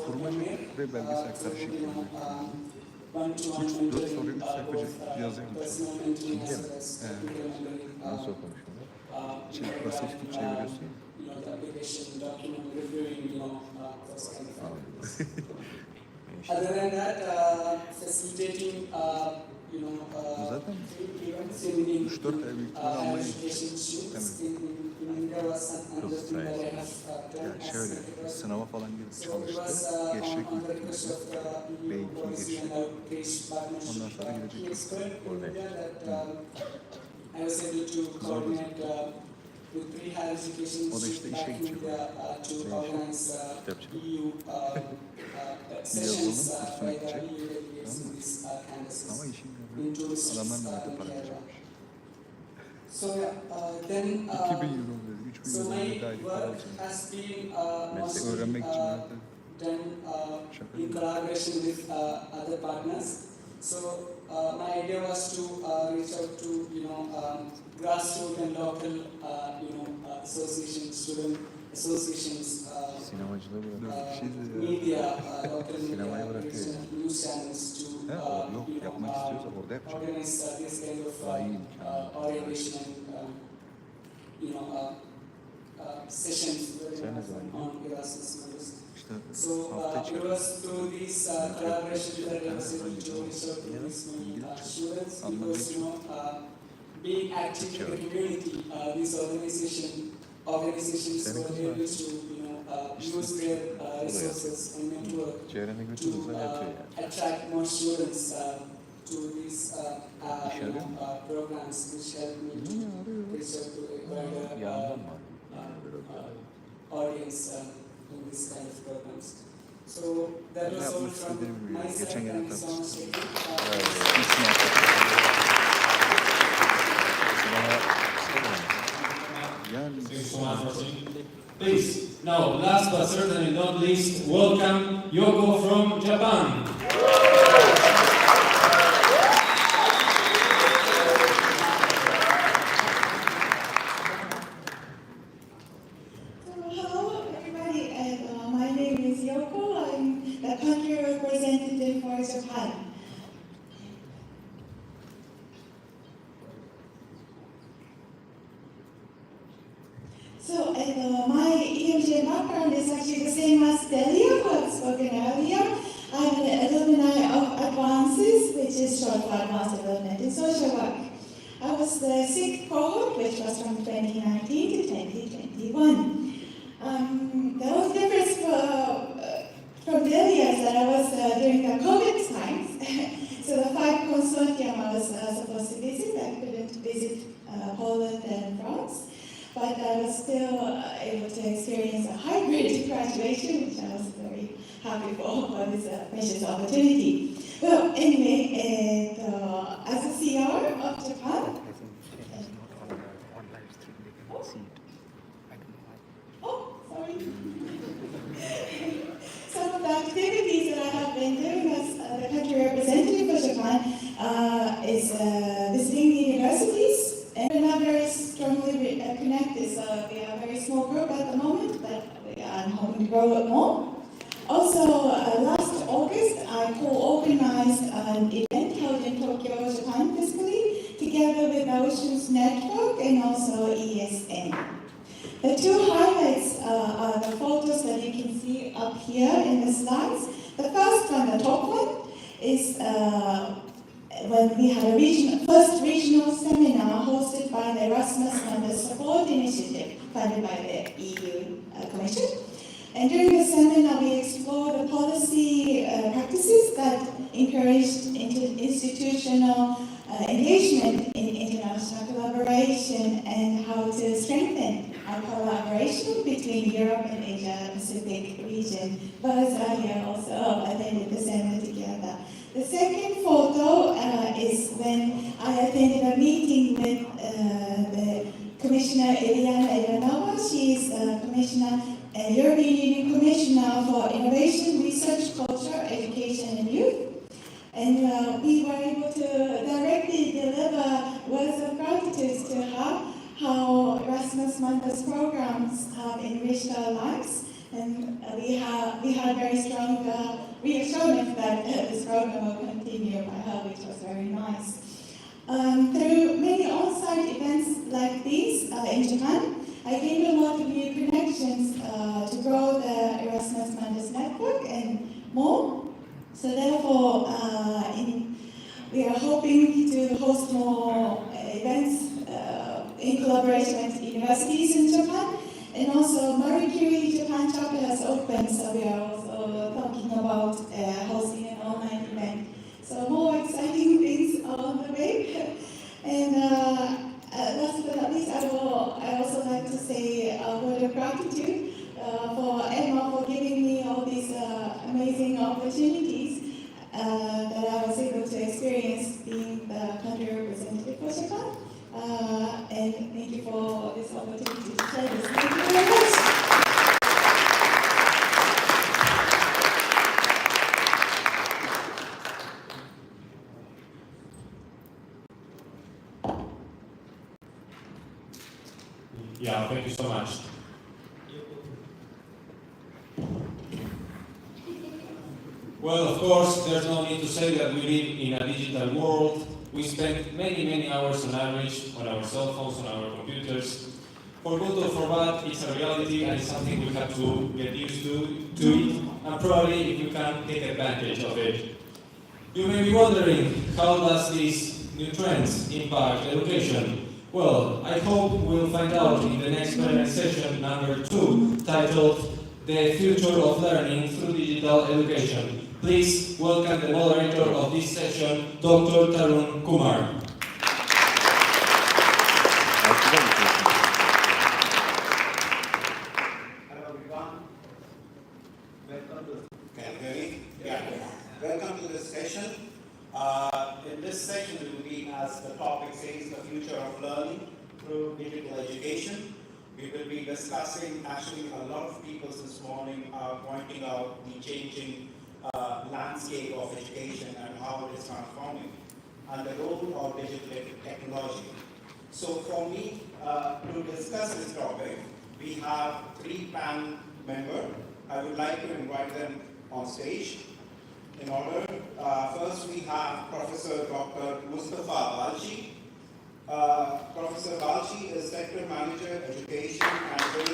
Kurmaca ve belgesel karışık. 4 soruyu bir sayfacı yazıyormuş. Çince mi? Nasıl konuşuyorlar? Çin Pasifik çeviriyorsun ya. Other than that, facilitating, Zaten 3-4 ay büyük ihtimalle almaya gidecek. Kız sayesinde. Yani şöyle, sınava falan girip çalıştı, geçecek büyük ihtimalle. B2'yi geçecek. Ondan sonra gidecek. Orada zor bir o da işte işe gidecek. Kitapçı. Bir yazılım kursuna gidecek. Tamam mı? Ama işin yok. Adamlar Mehmet'e para verecekmiş. 2000 euro dedi, 3000 euro dedi, aylık para alacakmış. Meslek öğrenmek için in collaboration with other partners. So my idea was to reach out to grassroots and local associations, student associations, Sinemacılığı bırakıyor. media, local Sinemayı media, bırakıyor yani. news channels to Yok, yapmak istiyorsa orada yapacak. organize this kind of Daha iyi imkan. orientation and sessions Sen ne zaman on Erasmus Mundus. İşte So hafta it içi was through these collaborations that I was able to reach out to these students because being active in the community, these organizations were able to use their resources and network çevrene götürürüz da yatıyor yani. attract more students to these programs which help me to reach out to a wider Yağından mı? audience in this kind of programs. So that was all from my side. Geçen Thank you so much. Please, now, last but certainly not least, welcome Yoko from Japan. Hello everybody, and my name is Yoko. I'm the country representative for Japan. So my EMJ background is actually the same as Delia, who had spoken earlier. I'm an alumni of Advances, which is short for Advanced Development in Social Work. I was the 6th cohort, which was from 2019 to 2021. The only difference from Delia is that I was during the COVID times. So the 5 consortium I was supposed to visit, I couldn't visit Poland and France. But I was still able to experience a hybrid graduation, which I was very happy for this precious opportunity. Well, anyway, as a CR of Japan, oh, sorry. Some of the activities that I have been doing as the country representative for Japan is visiting the universities, and we're not very strongly connected, so we are a very small group at the moment, but I'm hoping to grow it more. Also, last August, I co-organized an event held in Tokyo, Japan physically, together with Oceans Network and also ESN. The two highlights are the photos that you can see up here in the slides. The first one, the top one, is when we had a first regional seminar hosted by the Erasmus Mundus Support Initiative, funded by the EU Commission. And during the seminar, we explored the policy practices that encouraged institutional engagement in international collaboration and how to strengthen our collaboration between Europe and Asia Pacific region. Buzz here also attended the seminar together. The second photo is when I attended a meeting with the Commissioner Eliana Ivanova. She is Commissioner, European Union Commissioner for Innovation, Research, Culture, Education and Youth. And we were able to directly deliver words of gratitude to her, how Erasmus Mundus programs have enriched our lives. And we had very strong reassurance that this program will continue by her, which was very nice. Through many on-site events like these in Japan, I gained a lot of new connections to grow the Erasmus Mundus network and more. So therefore, we are hoping to host more events in collaboration with universities in Japan. And also, Marie Curie Japan chapter has opened, so we are also talking about hosting an online event. So more exciting things are on the way. And last but not least, I also like to say a word of gratitude for EMA for giving me all these amazing opportunities that I was able to experience being the country representative for Japan. And thank you for this opportunity to share this. Thank you very much. Yeah, thank you so much. Well, of course, there's no need to say that we live in a digital world. We spend many hours on average on our cell phones, on our computers. For good or for bad, it's a reality and it's something we have to get used to it, and probably if you can take advantage of it. You may be wondering, how does these new trends impact education? Well, I hope we'll find out in the next plenary session number 2, titled The Future of Learning Through Digital Education. Please welcome the moderator of this session, Dr. Tarun Kumar. Hello everyone. Welcome to. Can you hear me? Yeah. Welcome to this session. In this session, we will be, as the topic says, the future of learning through digital education. We will be discussing, actually a lot of people this morning are pointing out the changing landscape of education and how it is transforming, and the role of digital technology. So for me, to discuss this topic, we have 3 panel members. I would like to invite them on stage. In order, first we have Professor Dr. Mustafa Balchi. Professor Balchi is Sector Manager, Education and Training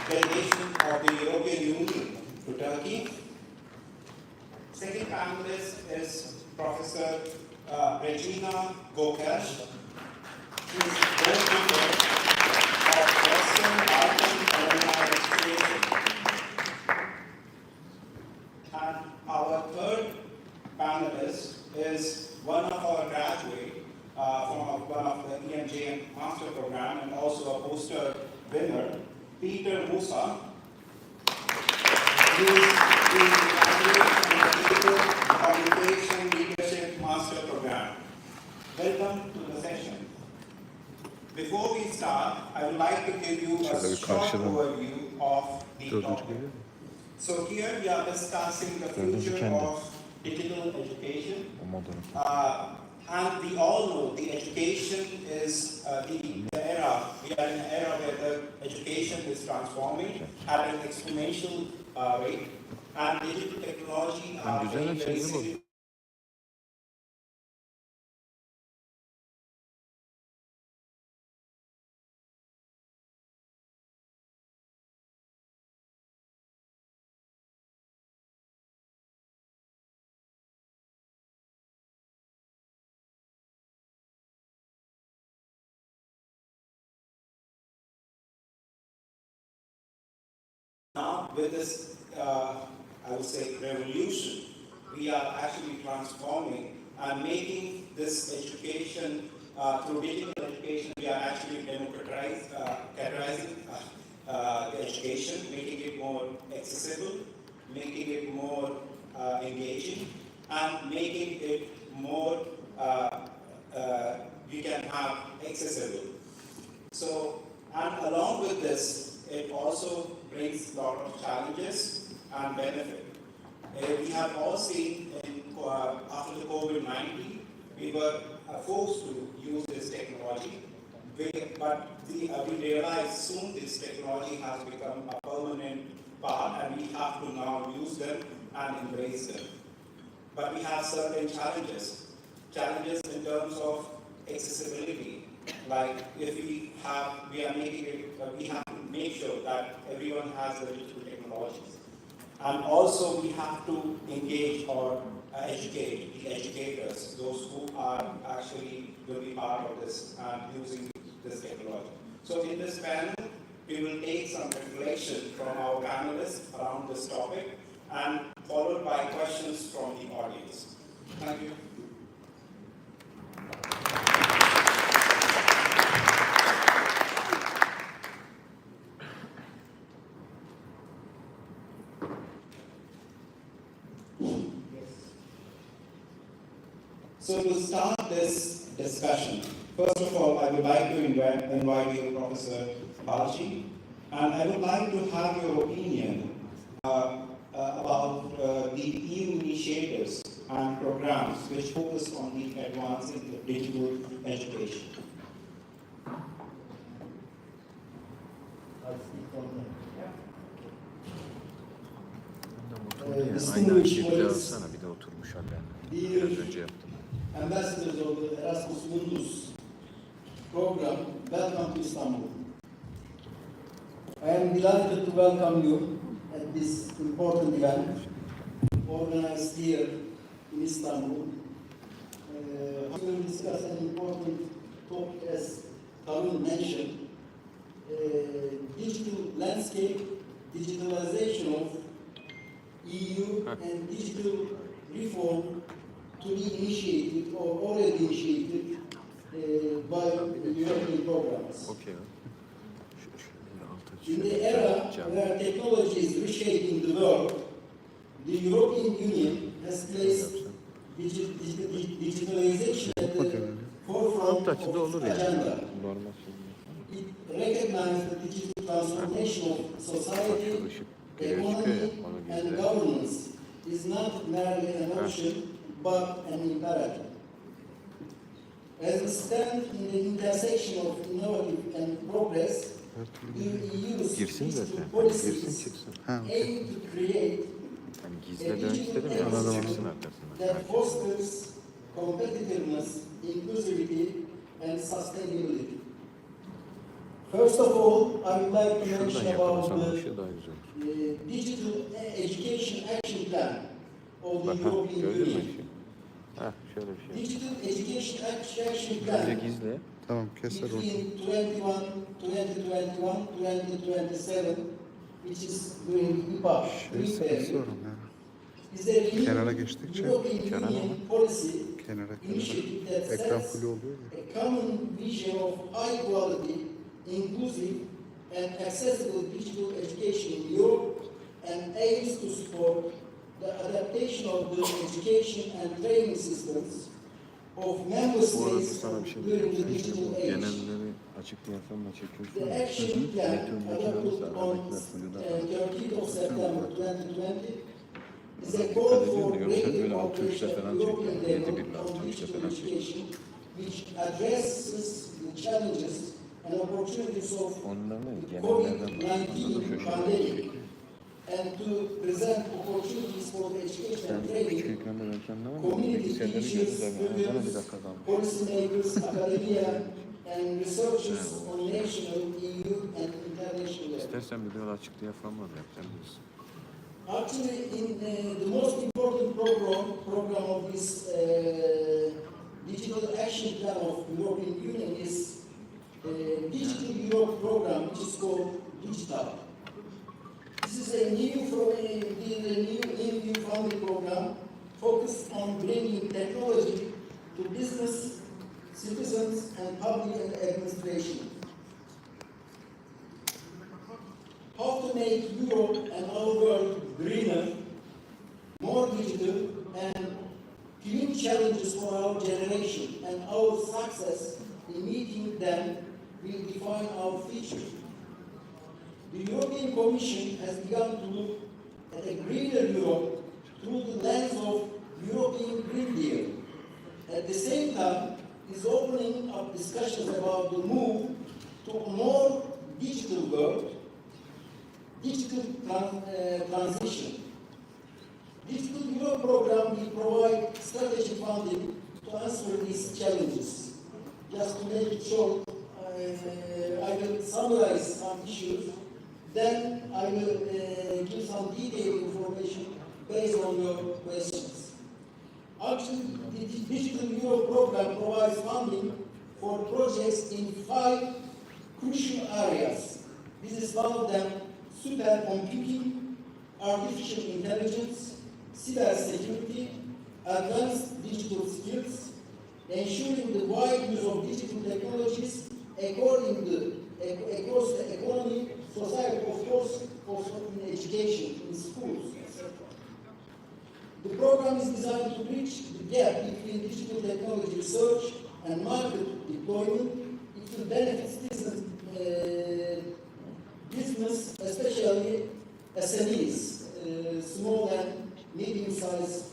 delegation of the European Union to Turkey. Second panelist is Professor Regina Gokesh. She is board member of Western Balkan Alumni Association. And our third panelist is one of our graduates from one of the EMA Master Program and also a poster winner, Peter Musa. He is the Communication Leadership Master Program. Welcome to the session. Before we start, I would like to give you a short overview of the topic. So here we are discussing the future of digital education. And we all know the education is the era, we are in an era where the education is transforming at an exponential rate. And digital technology are playing very significant. Now, with this, I would say, revolution, we are actually transforming and making this education, through digital education, we are actually categorizing the education, making it more accessible, making it more engaging, and making it more, we can have accessible. So, and along with this, it also brings a lot of challenges and benefit. We have all seen after the COVID-19, we were forced to use this technology, but we realized soon this technology has become a permanent part and we have to now use them and embrace them. But we have certain challenges in terms of accessibility. Like if we have to make sure that everyone has the digital technologies. And also we have to engage or educate the educators, those who are actually will be part of this and using this technology. So in this panel, we will take some reflection from our panelists around this topic and followed by questions from the audience. Thank you. So to start this discussion, first of all, I would like to invite you, Professor Balji, and I would like to have your opinion about the EU initiatives and programs which focus on the advancing of digital education. Distinguished colleagues, dear ambassadors of the Erasmus Mundus program, welcome to Istanbul. I am delighted to welcome you at this important event organized here in Istanbul. We will discuss an important topic, as Tarun mentioned, digital landscape, digitalization of EU and digital reform to be initiated or already initiated by the European programs. Okay. In the era where technology is reshaping the world, the European Union has placed digitalization at the forefront of its agenda. It recognized the digital transformation of society, economy, and governance is not merely an option, but an imperative. As we stand in the intersection of innovative and progress, the EU's digital policies aim to create a digital ecosystem that fosters competitiveness, inclusivity, and sustainability. First of all, I would like to mention about the Digital Education Action Plan of the European Union. Digital Education Action Plan between 2021-2027, which is doing EPA, is a new European Union policy Kenara initiative that ekran sets full oluyor ya. a common vision of high quality, inclusive, and accessible digital education in Europe and aims to support the adaptation of the education and training systems of member Bu arada states sana bir şey during the diyeceğim. Şimdi digital bu age. genelleri açık diyaframla çekiyorsun The ya. action plan Meteorundakini alırsa adopted on aradakiler flu'da kalır. 30th of September 2020 is a Dikkat call ediyorum for da yoksa greater böyle 6-3'le cooperation falan at European çekiyor. 7 level 1'le on 6-3'le digital falan çekiyor. education, which addresses the challenges and opportunities of Ondan da the genellerden var. Anladın COVID-19 şu pandemic, and to present opportunities for the education Sen and küçük training, ekranda belki anlamadın. community Bilgisayarları teachers, gördü de bana bir students, dakika kalmış. policymakers, academia, and researchers on national, EU, and international level. İstersen bir de öyle açık diyaframla da yapacağım bilirsin. Actually, in the most important program of this digital action plan of European Union is Digital Europe program, which is called Digital. This is a new funding program focused on bringing technology to business, citizens, and public administration. How to make Europe and our world greener, more digital, and clean challenges for our generation, and our success in meeting them will define our future. The European Commission has begun to look at a greener Europe through the lens of European Green Deal. At the same time, is opening up discussions about the move to a more digital world, digital transition. Digital Europe program will provide strategic funding to answer these challenges. Just to make it short, I will summarize some issues, then I will give some detailed information based on your questions. Actually, the Digital Europe program provides funding for projects in 5 crucial areas. This is one of them: supercomputing, artificial intelligence, cybersecurity, advanced digital skills, ensuring the wide use of digital technologies across the economy, society, of course, also in education, in schools, etc. The program is designed to bridge the gap between digital technology research and market deployment. It will benefit citizens, business, especially SMEs, small and medium-sized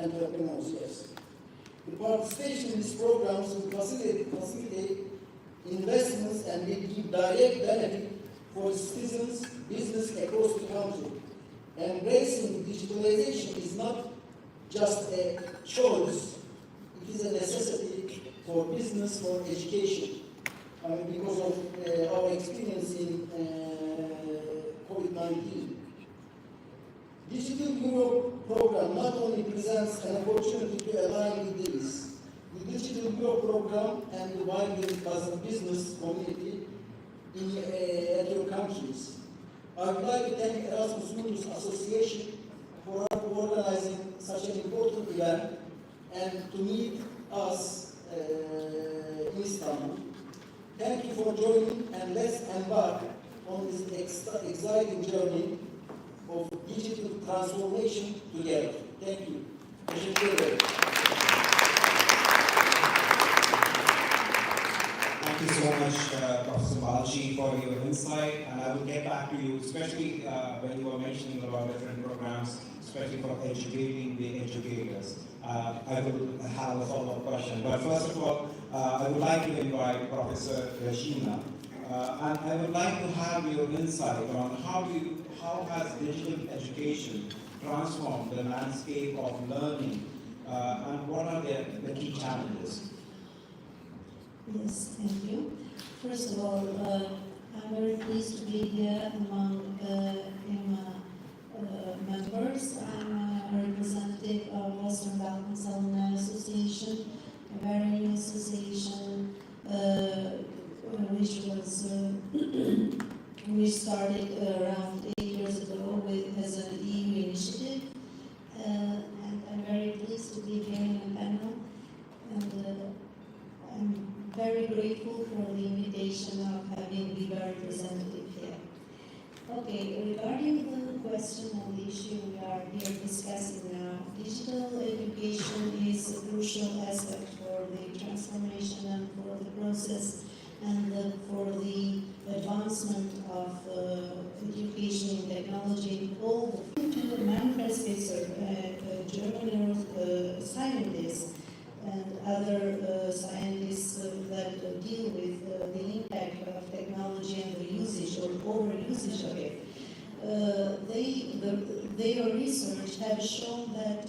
entrepreneurs, yes. The participation in these programs will facilitate investments and will give direct benefit for citizens, business across the country. Embracing digitalization is not just a choice, it is a necessity for business, for education. Because of our experience in COVID-19. Digital Europe program not only presents an opportunity to align with this, the Digital Europe program and the wider business community at your countries. I would like to thank Erasmus Mundus Association for organizing such an important event and to meet us in Istanbul. Thank you for joining, and let's embark on this exciting journey of digital transformation together. Thank you. Teşekkür ederim. Thank you so much, Professor Balji, for your insight, and I will get back to you, especially when you were mentioning about different programs, especially for educating the educators. I will have a follow-up question, but first of all, I would like to invite Professor Regina, and I would like to have your insight on how has digital education transformed the landscape of learning, and what are the key challenges? Yes, thank you. First of all, I'm very pleased to be here among EMA members. I'm a representative of Western Balkans Alumni Association, a very new association which was we started around 8 years ago as an EU initiative, and I'm very pleased to be here in the panel grateful for the invitation of having the representative here. Okay, regarding the question and the issue we are here discussing now, digital education is a crucial aspect for the transformation and for the process and for the advancement of education in technology. All to Manfred Spitzer, a German scientist, and other scientists that deal with the impact of technology and the usage or overusage of it. Their research has shown that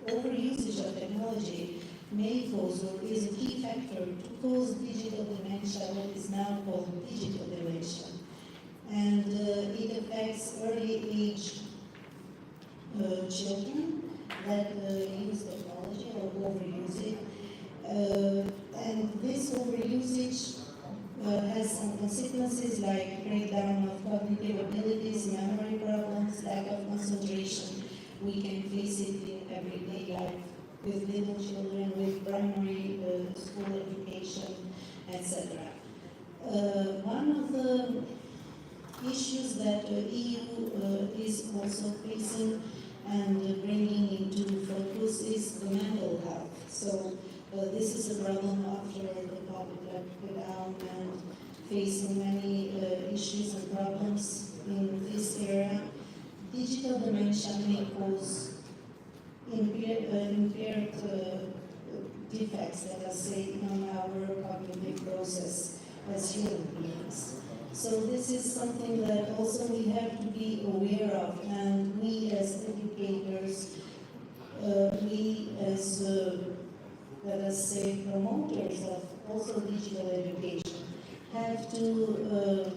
overusage of technology may cause or is a key factor to cause digital dementia, what is now called digital dementia. And it affects early age children that use technology or overuse it. And this overusage has some consequences like breakdown of cognitive abilities, memory problems, lack of concentration. We can face it in everyday life with little children, with primary school education, etc. One of the issues that EU is also facing and bringing into focus is the mental health. So this is a problem after the COVID lockdown and facing many issues and problems in this area. Digital dementia may cause impaired defects, let us say, in our cognitive process as human beings. So this is something that also we have to be aware of, and we as educators, we as, let us say, promoters of also digital education, have to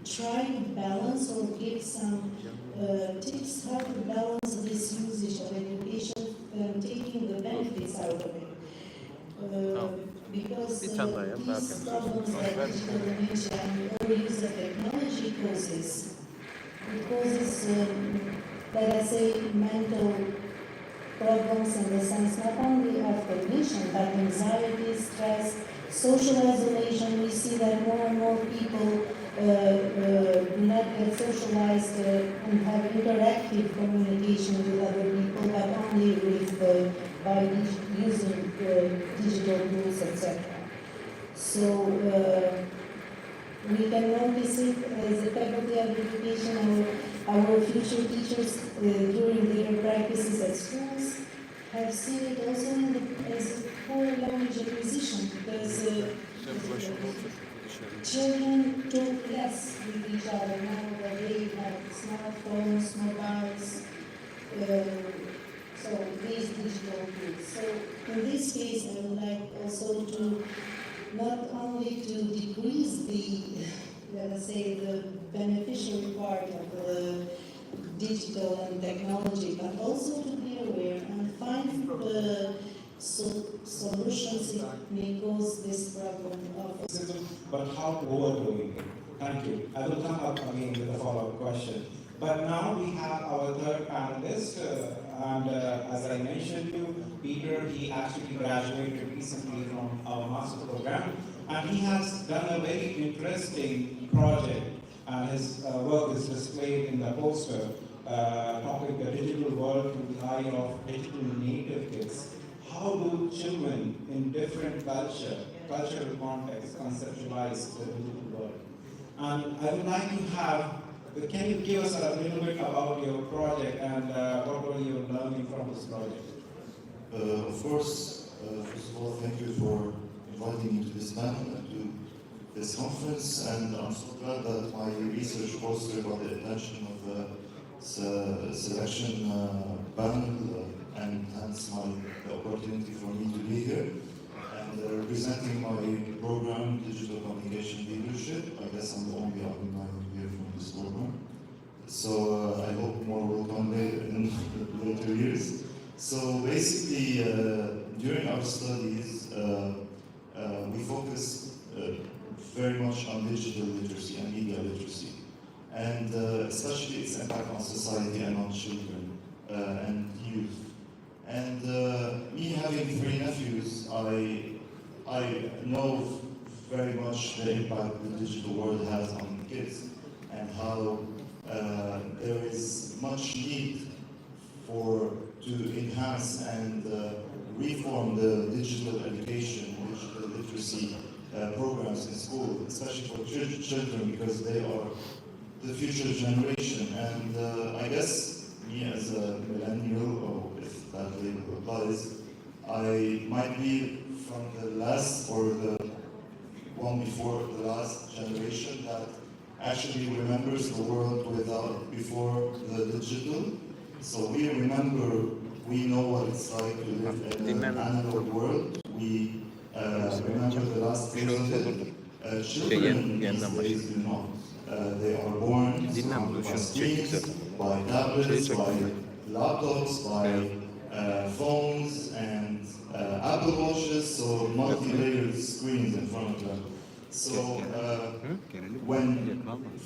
try to balance or give some tips how to balance this usage of education and taking the benefits out of it. Because these problems like digital dementia and overuse of technology causes, it causes, let us say, mental problems in the sense not only of cognition, but anxiety, stress, social isolation. We see that more and more people do not get socialized and have interactive communication with other people, but only with by using digital tools, etc. So we can notice it as a faculty of education. Our future teachers during their practices at schools have seen it also as a poor language acquisition because children talk less with each other now that they have smartphones, mobiles, so these digital tools. So in this case, I would like also to not only to decrease the, let us say, the beneficial part of the digital and technology, but also to be aware and find solutions that may cause this problem of. But how overdoing it? Thank you. I will come up again with a follow-up question. But now we have our third panelist, and as I mentioned to you, Peter, he actually graduated recently from our master program, and he has done a very interesting project, and his work is displayed in the poster, topic the digital world through the eye of digital native kids. How do children in different cultural contexts conceptualize the digital world? And I would like to have, can you give us a little bit about your project and what were you learning from this project? Of course, first of all, thank you for inviting me to this panel and to this conference, and I'm so glad that my research poster got the attention of the selection panel, and hence the opportunity for me to be here and representing my program, Digital Communication Leadership. I guess I'm the only alumni here from this program. So I hope more will come later in later years. So basically, during our studies, we focus very much on digital literacy and media literacy, and especially its impact on society and on children and youth. And me having 3 nephews, I I know very much the impact the digital world has on kids and how there is much need to enhance and reform the digital education, digital literacy programs in school, especially for children, because they are the future generation. And I guess me as a millennial, or if that label applies, I might be from the last or the one before the last generation that actually remembers the world before the digital. So we know what it's like to live in an analog world. We remember the last phase of it. Children these days do not. They are born surrounded by screens, by tablets, by laptops, by phones and Apple Watches, so multi-layered screens in front of them. So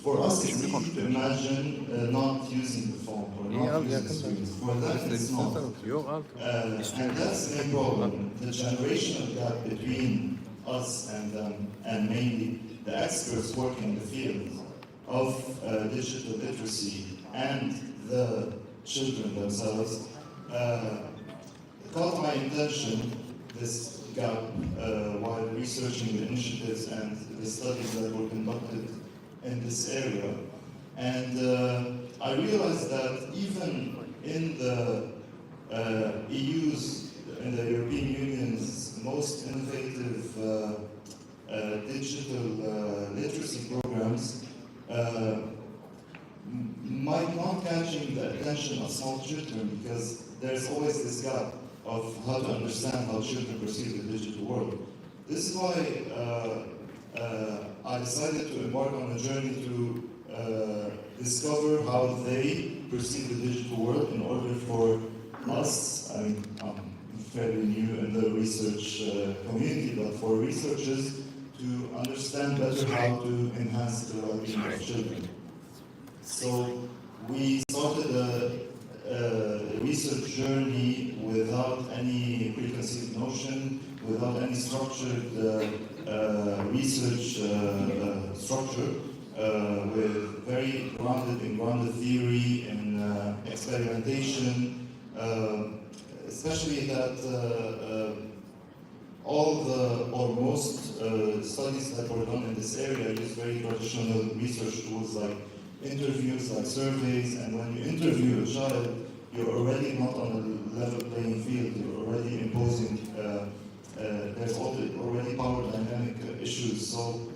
for us it's easy to imagine not using the phone or not using the screens. For them it's not. And that's the main problem. The generational gap between us and them, and mainly the experts working in the field of digital literacy and the children themselves, caught my attention, this gap, while researching the initiatives and the studies that were conducted in this area. And I realized that even in the in the European Union's most innovative digital literacy programs, might not catching the attention of small children, because there's always this gap of how to understand how children perceive the digital world. This is why I decided to embark on a journey to discover how they perceive the digital world in order for us, I mean, I'm fairly new in the research community, but for researchers to understand better how to enhance the well-being of children. So we started a research journey without any preconceived notion, without any structured research structure, with very grounded in grounded theory and experimentation, especially that all the or most studies that were done in this area use very traditional research tools like interviews, like surveys, and when you interview a child, you're already not on a level playing field, you're already imposing, there's already power dynamic issues. So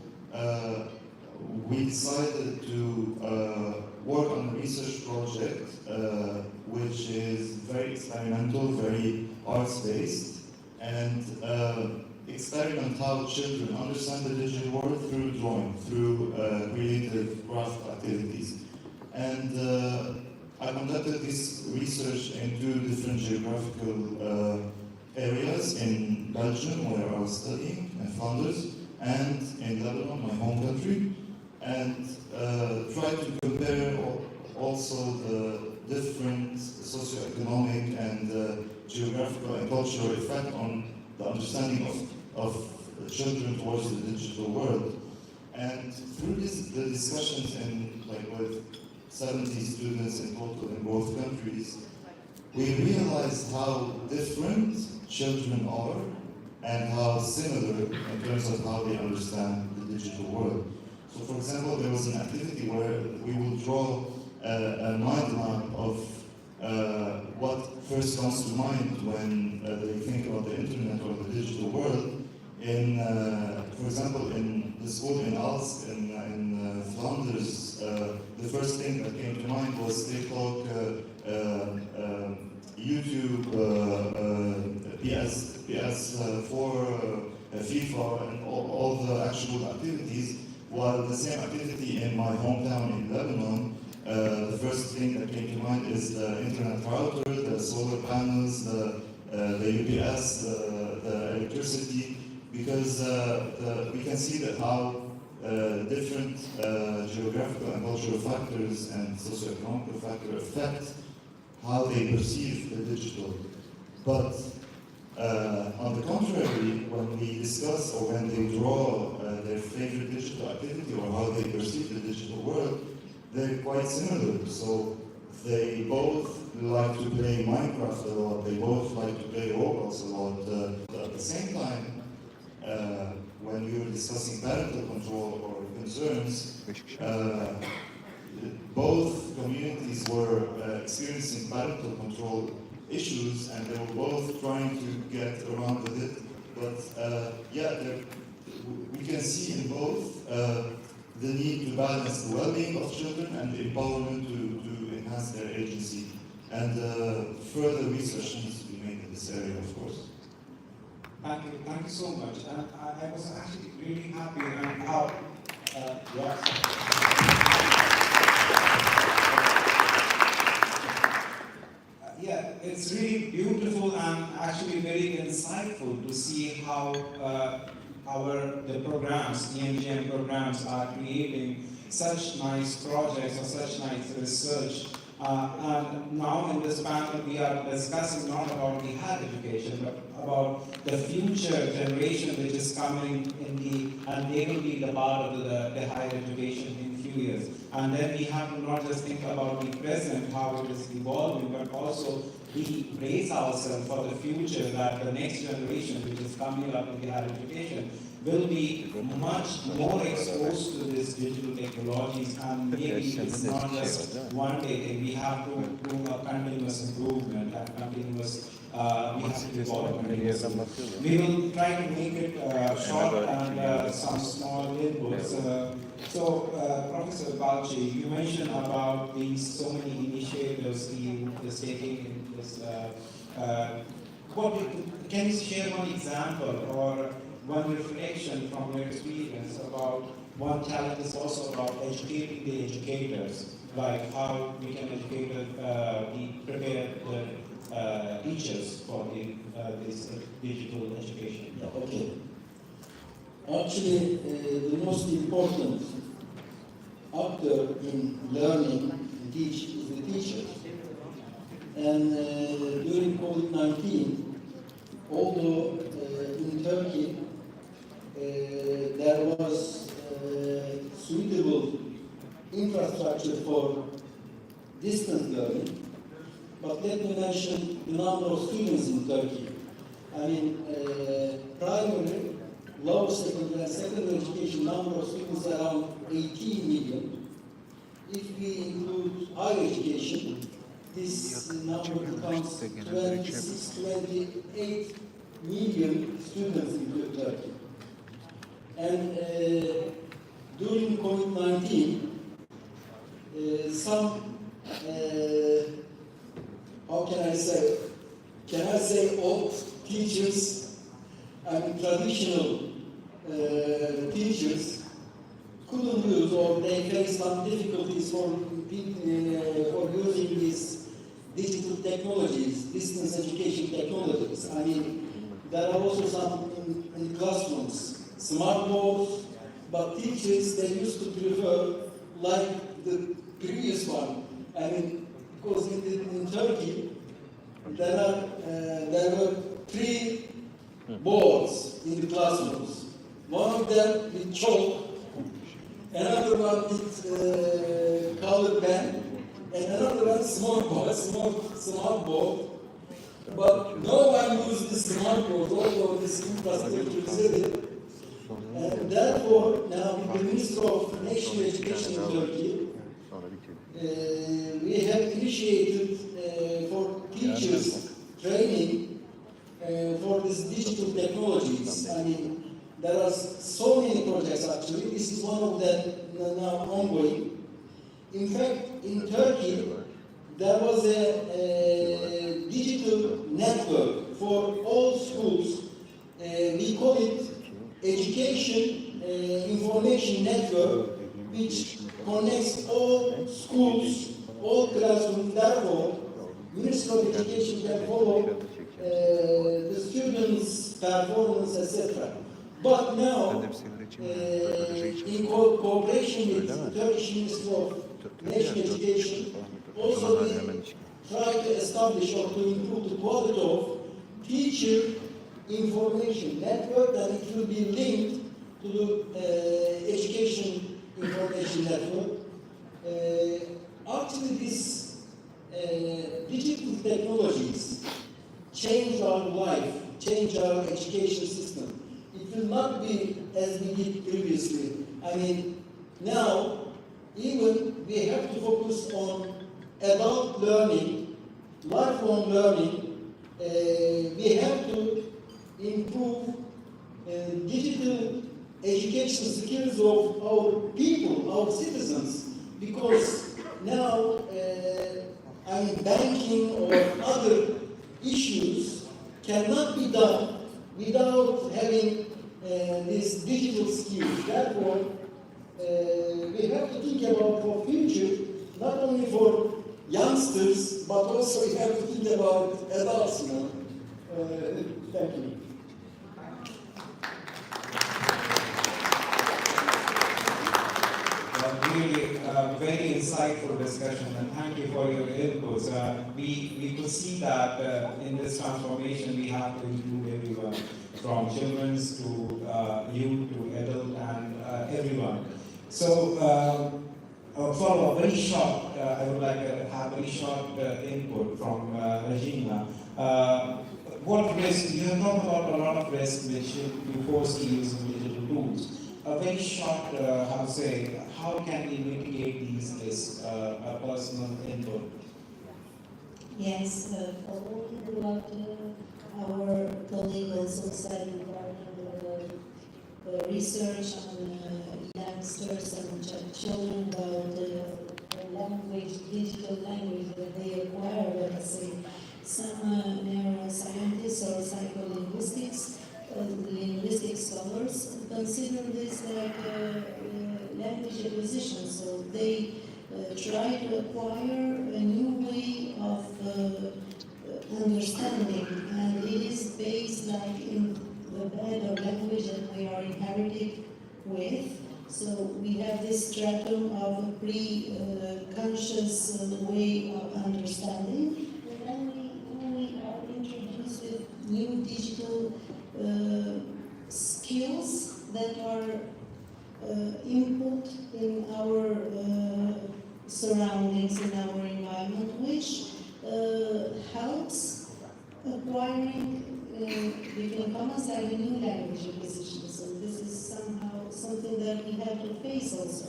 we decided to work on a research project which is very experimental, very arts-based, and experiment how children understand the digital world through drawing, through creative craft activities. And I conducted this research in 2 different geographical areas, in Belgium, where I was studying, in Flanders, and in Lebanon, my home country, and tried to compare also the different socioeconomic and geographical and cultural effect on the understanding of children towards the digital world. And through the discussions with 70 students in total in both countries, we realized how different children are and how similar in terms of how they understand the digital world. So for example, there was an activity where we will draw a mind map of what first comes to mind when they think about the internet or the digital world. For example, in the school in Aalst, in Flanders, the first thing that came to mind was TikTok, YouTube, PS4, FIFA, and all the actual activities, while the same activity in my hometown in Lebanon, the first thing that came to mind is the internet router, the solar panels, the UPS, the electricity, because we can see that how different geographical and cultural factors and socioeconomic factors affect how they perceive the digital. But On the contrary, when we discuss or when they draw their favorite digital activity or how they perceive the digital world, they're quite similar. So they both like to play Minecraft a lot, they both like to play Roblox a lot. At the same time, when we were discussing parental control or concerns, both communities were experiencing parental control issues, and they were both trying to get around with it. But we can see in both the need to balance the well-being of children and the empowerment to enhance their agency. And further research needs to be made in this area, of course. Thank you so much. And I was actually really happy and how, yeah, it's really beautiful and actually very insightful to see how the programs, EMGM programs, are creating such nice projects or such nice research. And now in this panel we are discussing not about the higher education, but about the future generation which is coming and they will be the part of the higher education in few years. And then we have to not just think about the present, how it is evolving, but also we brace ourselves for the future that the next generation which is coming up in the higher education will be much more exposed to these digital technologies, and maybe it's not just one day thing. We have to do a continuous improvement and continuous, we have to evolve continuously. We will try to make it short and some small inputs. Professor Balchi, you mentioned about these so many initiatives he is taking in this. Can you share one example or one reflection from your experience about one challenge is also about educating the educators, like how we can prepare the teachers for this digital education? Okay. Actually, the most important actor in learning and teach is the teacher. And during COVID-19, although in Turkey there was suitable infrastructure for distance learning, but let me mention the number of students in Turkey. I mean, primary, lower secondary and secondary education number of students around 18 million. If we include higher education, this number becomes 26, 28 million students in Turkey. And during COVID-19, some, how can I say old teachers, I mean traditional teachers couldn't use, or they faced some difficulties for using these digital technologies, distance education technologies. I mean, there are also some in classrooms, smart boards, but teachers, they used to prefer like the previous one. I mean, because in Turkey, there were 3 boards in the classrooms. One of them with chalk, another one with colored pen, and another one smart board. But no one used the smart board, although this infrastructure is there. And therefore, now with the Minister of National Education in Turkey, we have initiated for teachers training for these digital technologies. I mean, there are so many projects actually. This is one of them now ongoing. In fact, in Turkey, there was a digital network for all schools. We call it Education Information Network, which connects all schools, all classrooms. Therefore, Minister of Education can follow the students' performance, etc. But now, in cooperation with the Turkish Ministry of National Education, also we try to establish or to improve the quality of teacher information network, that it will be linked to the education information network. Actually, these digital technologies change our life, change our education system. It will not be as we did previously. I mean, now, even we have to focus on adult learning, lifelong learning. We have to improve digital education skills of our people, our citizens, because now, I mean, banking or other issues cannot be done without having these digital skills. Therefore, we have to think about for future, not only for youngsters, but also we have to think about adults now. Thank you. Really very insightful discussion, and thank you for your inputs. We could see that in this transformation we have to include everyone, from children to youth to adult and everyone. So for a very short, I would like to have a very short input from Regina. What risk, you have talked about a lot of risks which you force to use digital tools. A very short, how can we mitigate these risks? A personal input. Yes, following what our colleague also said regarding the research on youngsters and children about the language, digital language that they acquire, let us say, some neuroscientists or psycholinguistics, linguistic scholars consider this like language acquisition. So they try to acquire a new way of understanding, and it is based like in the bed of language that we are inherited with. So we have this stratum of a pre-conscious way of understanding, and then we are introduced with new digital skills that are input in our surroundings, in our environment, which helps acquiring, between commas, like a new language acquisition. So this is somehow something that we have to face also.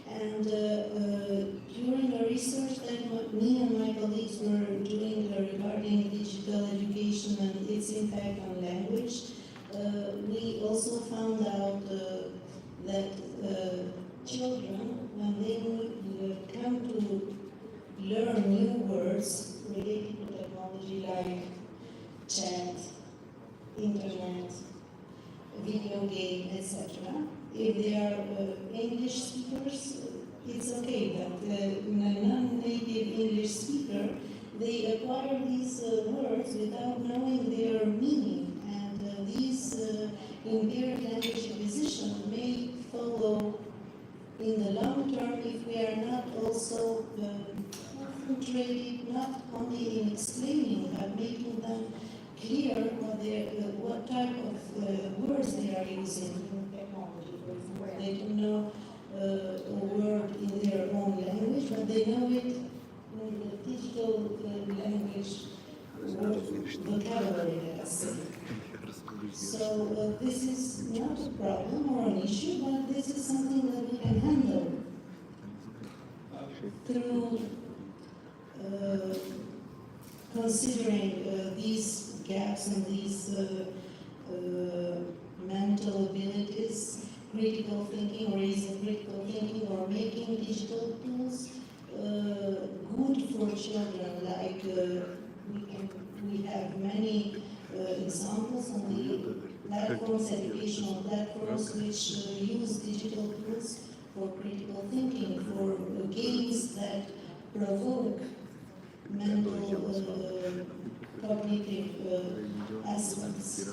And during the research that me and my colleagues were doing regarding digital education and its impact on language, we also found out that children, when they come to learn new words related to technology like chat, internet, video game, etc., if they are English speakers, it's okay, but a non-native English speaker, they acquire these words without knowing their meaning, and these impaired language acquisition may follow in the long term if we are not also concentrated not only in explaining but making them clear what type of words they are using in technology. For example, they don't know a word in their own language, but they know it in the digital language vocabulary, let us say. So this is not a problem or an issue, but this is something that we can handle through considering these gaps and these mental abilities, critical thinking, raising critical thinking, or making digital tools good for children. Like we have many examples on the platforms, educational platforms, which use digital tools for critical thinking, for games that provoke mental cognitive aspects.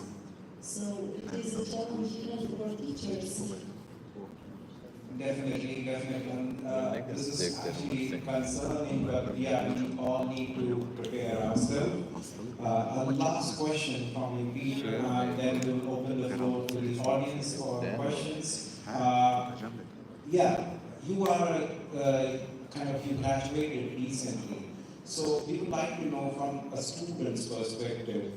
So it is a challenge even for teachers. definitely. This is actually concerning, but yeah, we all need to prepare ourselves. A last question from you, Peter, and then we'll open the floor to the audience for questions. Yeah, you are you graduated recently. So we would like to know from a student's perspective,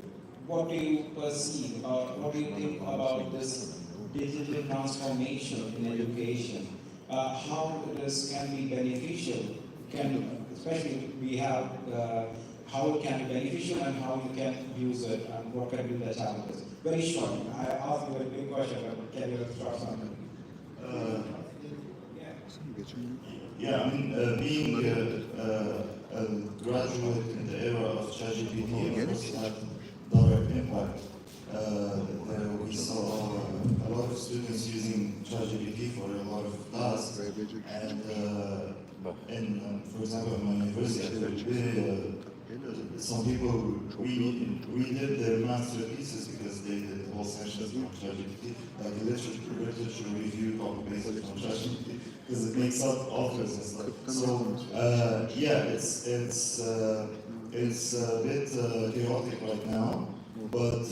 what do you perceive or what do you think about this digital transformation in education? How this can be beneficial, especially we have how it can be beneficial and how you can use it and what can be the challenges. Very short. I asked you a big question, but can you start something? Yeah, I mean, being a graduate in the era of ChatGPT, of course, had direct impact. We saw a lot of students using ChatGPT for a lot of tasks, and for example, in my university, some people redid their master thesis because they did the whole sections from ChatGPT, like literature review, copy-pasted from ChatGPT, because it makes up authors and stuff. So yeah, it's a bit chaotic right now, but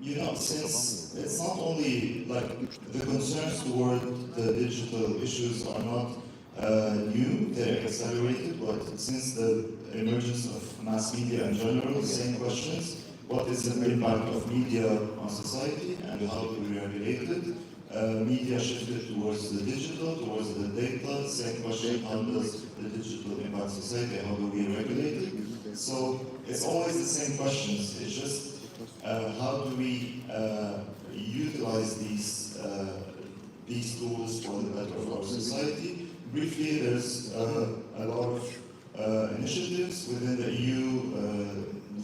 you know, since it's not only like the concerns toward the digital issues are not new, they're accelerated, but since the emergence of mass media in general, the same questions: what is the impact of media on society and how do we regulate it? Media shifted towards the digital, towards the data. Same question: how does the digital impact society? How do we regulate it? So it's always the same questions. It's just how do we utilize these tools for the better of our society? Briefly, there's a lot of initiatives within the EU.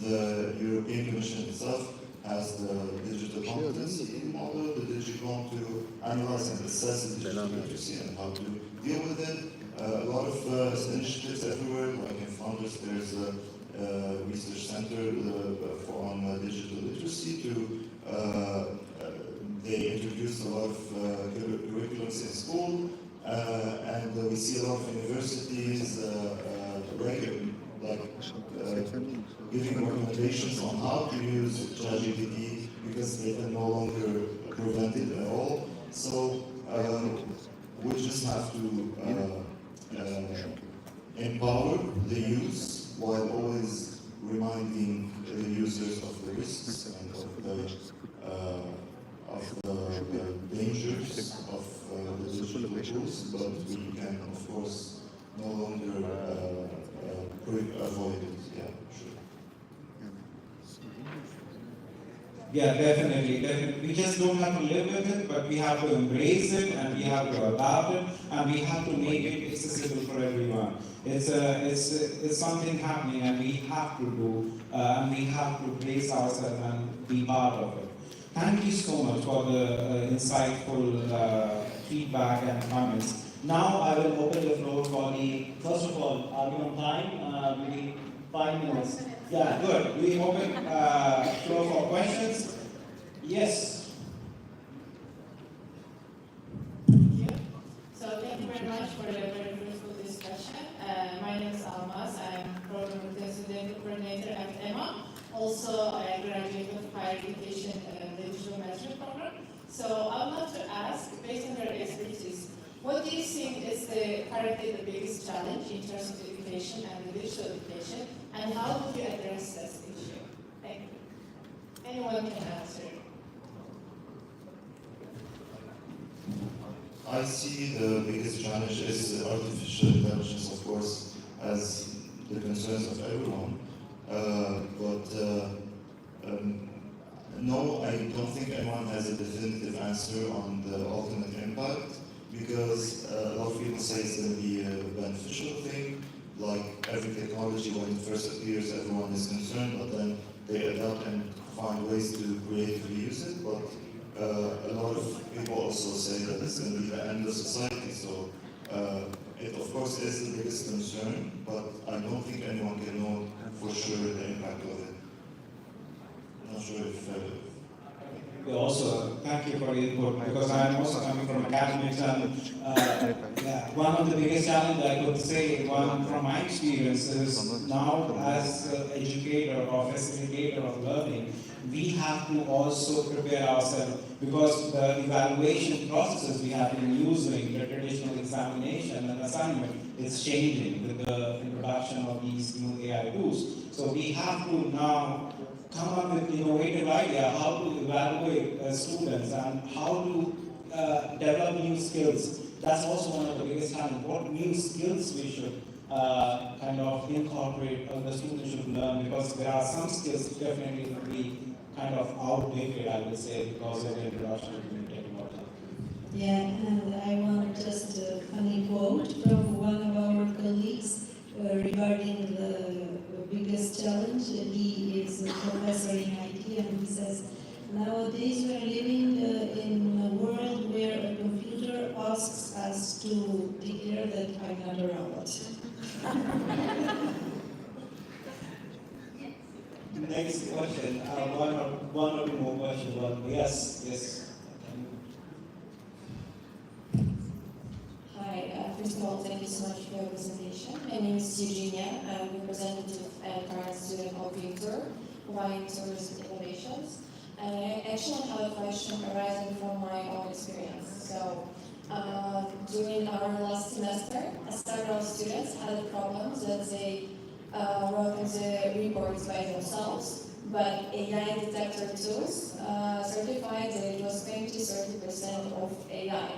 The European Commission itself has the digital competency model, the DigiCom, to analyze and assess the digital literacy and how to deal with it. A lot of initiatives everywhere, like in Flanders, there's a research center on digital literacy. They introduced a lot of curriculums in school, and we see a lot of universities giving recommendations on how to use ChatGPT because they can no longer prevent it at all. So we just have to empower the use while always reminding the users of the risks and of the dangers of the digital tools, but we can, of course, no longer avoid it. Yeah, sure. Yeah, definitely. We just don't have to live with it, but we have to embrace it, and we have to adapt it, and we have to make it accessible for everyone. It's something happening, and we have to do, and we have to brace ourselves and be part of it. Thank you so much for the insightful feedback and comments. Now I will open the floor for first of all, are we on time? We need 5 minutes. Yeah, good. We open floor for questions. Yes. Thank you. So thank you very much for the very fruitful discussion. My name is Almaz. I'm Program Student Coordinator at EMA. Also, I graduated with Higher Education Digital Management Program. So I would love to ask, based on your expertise, what do you think is currently the biggest challenge in terms of education and the digital education, and how would you address this issue? Thank you. Anyone can answer. I see the biggest challenge is artificial intelligence, of course, as the concerns of everyone. No, I don't think anyone has a definitive answer on the ultimate impact, because a lot of people say it's going to be a beneficial thing. Like every technology, when it first appears, everyone is concerned, but then they adapt and find ways to creatively use it. But a lot of people also say that it's going to be the end of society. So it, of course, is the biggest concern, but I don't think anyone can know for sure the impact of it. I'm not sure if... also thank you for the input, because I am also coming from academics, and one of the biggest challenges I could say, one from my experience, is now as an educator or facilitator of learning, we have to also prepare ourselves, because the evaluation processes we have been using, the traditional examination and assignment, is changing with the introduction of these new AI tools. So we have to now come up with innovative idea how to evaluate students and how to develop new skills. That's also one of the biggest challenges. What new skills we should kind of incorporate, the students should learn, because there are some skills definitely will be kind of outdated, I would say, because of the introduction of new technology. Yeah, and I want just a funny quote from one of our colleagues regarding the biggest challenge. He is a professor in IT, and he says, nowadays we are living in a world where a computer asks us to declare that I'm not a robot. Next question, one or two more questions. Yes. Hi, first of all, thank you so much for your presentation. My name is Eugenia. I'm representative and current student of Winter, Wine Tourism Innovations. And I actually have a question arising from my own experience. So, during our last semester, several students had a problem that they wrote in the reports by themselves, but AI detector tools certified that it was 20-30% of AI.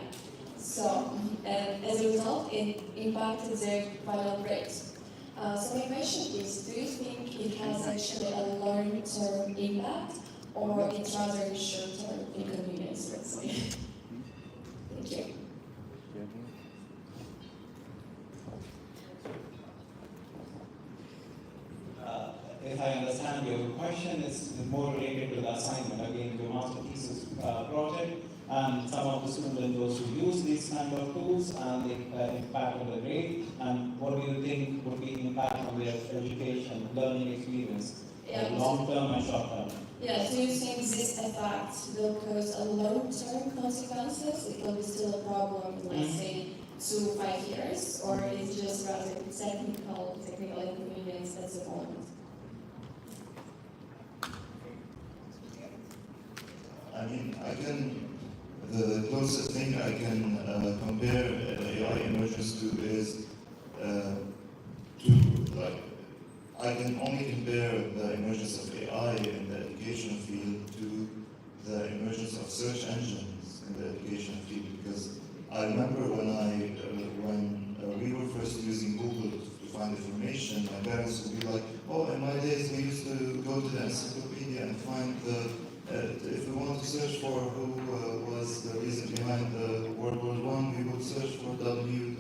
So, and as a result, it impacted their final grades. So my question is, do you think it has actually a long-term impact, or it's rather a short-term inconvenience, let's say? Thank you. If I understand, your question is more related to the assignment, again, your master thesis project, and some of the students, those who use these kind of tools, and the impact on the grade, and what do you think would be the impact on their education, learning experience, long-term and short-term? Yeah, do you think this effect will cause a long-term consequences? It will be still a problem, let's say, 2 to 5 years, or is it just rather technical inconvenience at the moment? I mean, the closest thing I can compare AI emergence to is I can only compare the emergence of AI in the education field to the emergence of search engines in the education field, because I remember when we were first using Google to find information, my parents would be like, oh, in my days we used to go to the encyclopedia and find if we want to search for who was the reason behind World War I, we would search for W.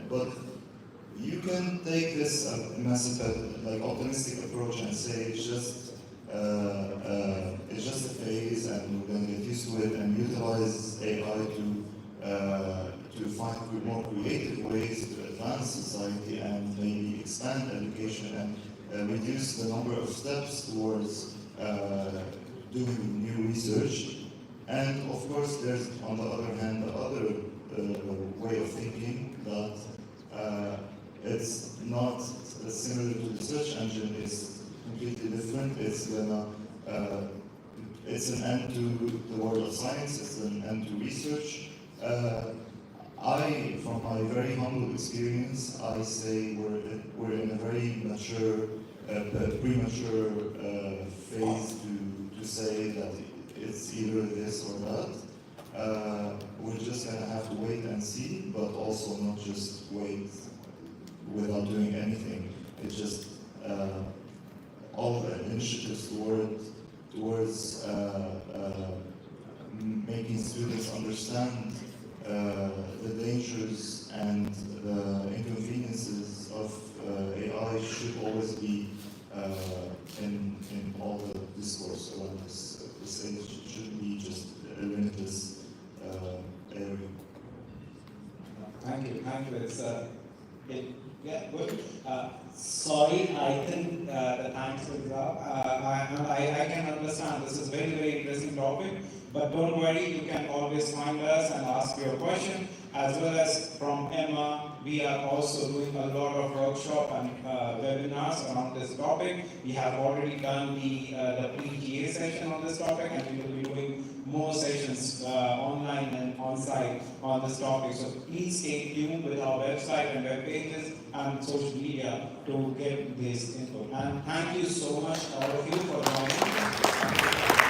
But you can take this optimistic approach and say it's just a phase, and we're going to get used to it and utilize AI to find more creative ways to advance society and maybe expand education and reduce the number of steps towards doing new research. And of course, there's on the other hand the other way of thinking that it's not similar to the search engine. It's completely different. It's an end to the world of science. It's an end to research. From my very humble experience, I say we're in a very mature, premature phase to say that it's either this or that. We're just gonna have to wait and see, but also not just wait without doing anything. It's just all the initiatives towards making students understand the dangers and the inconveniences of AI should always be in all the discourse around this. It shouldn't be just a limitless area. Thank you. It's good. Sorry, I think the time is up. I can understand this is very, very interesting topic. But don't worry, you can always find us and ask your question. As well as from EMA, we are also doing a lot of workshop and webinars around this topic. We have already done the pre-GA session on this topic, and we will be doing more sessions online and on-site on this topic. So please stay tuned with our website and web pages and social media to get this info. And thank you so much, all of you, for joining.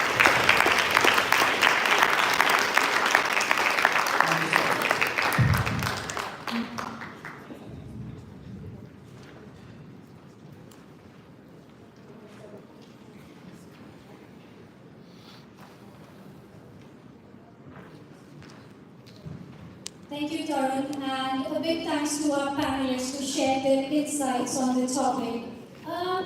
Thank you, Tarun, and a big thanks to our panelists to share their insights on the topic.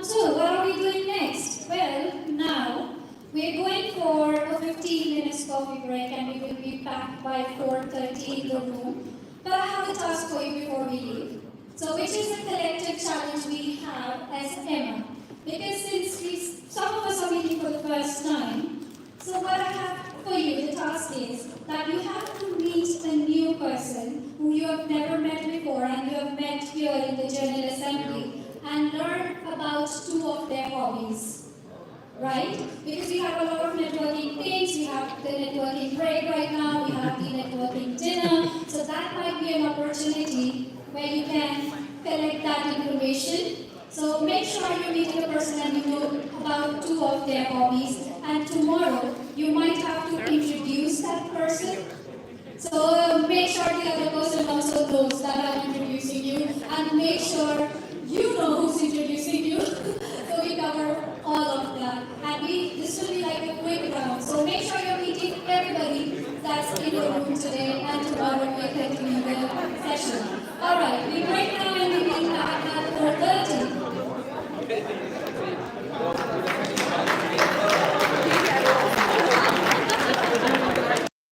So, what are we doing next? Well, now we're going for a 15 minutes coffee break, and we will be back by 4:30 in the room. But I have a task for you before we leave. So, which is a collective challenge we have as EMA. Because since some of us are meeting for the first time, so what I have for you, the task is that you have to meet a new person who you have never met before and you have met here in the General Assembly and learn about two of their hobbies, right? Because we have a lot of networking things, we have the networking break right now, we have the networking dinner, so that might be an opportunity where you can collect that information. So make sure you meet a person and you know about two of their hobbies, and tomorrow you might have to introduce that person. So make sure the other person also knows that I'm introducing you, and make sure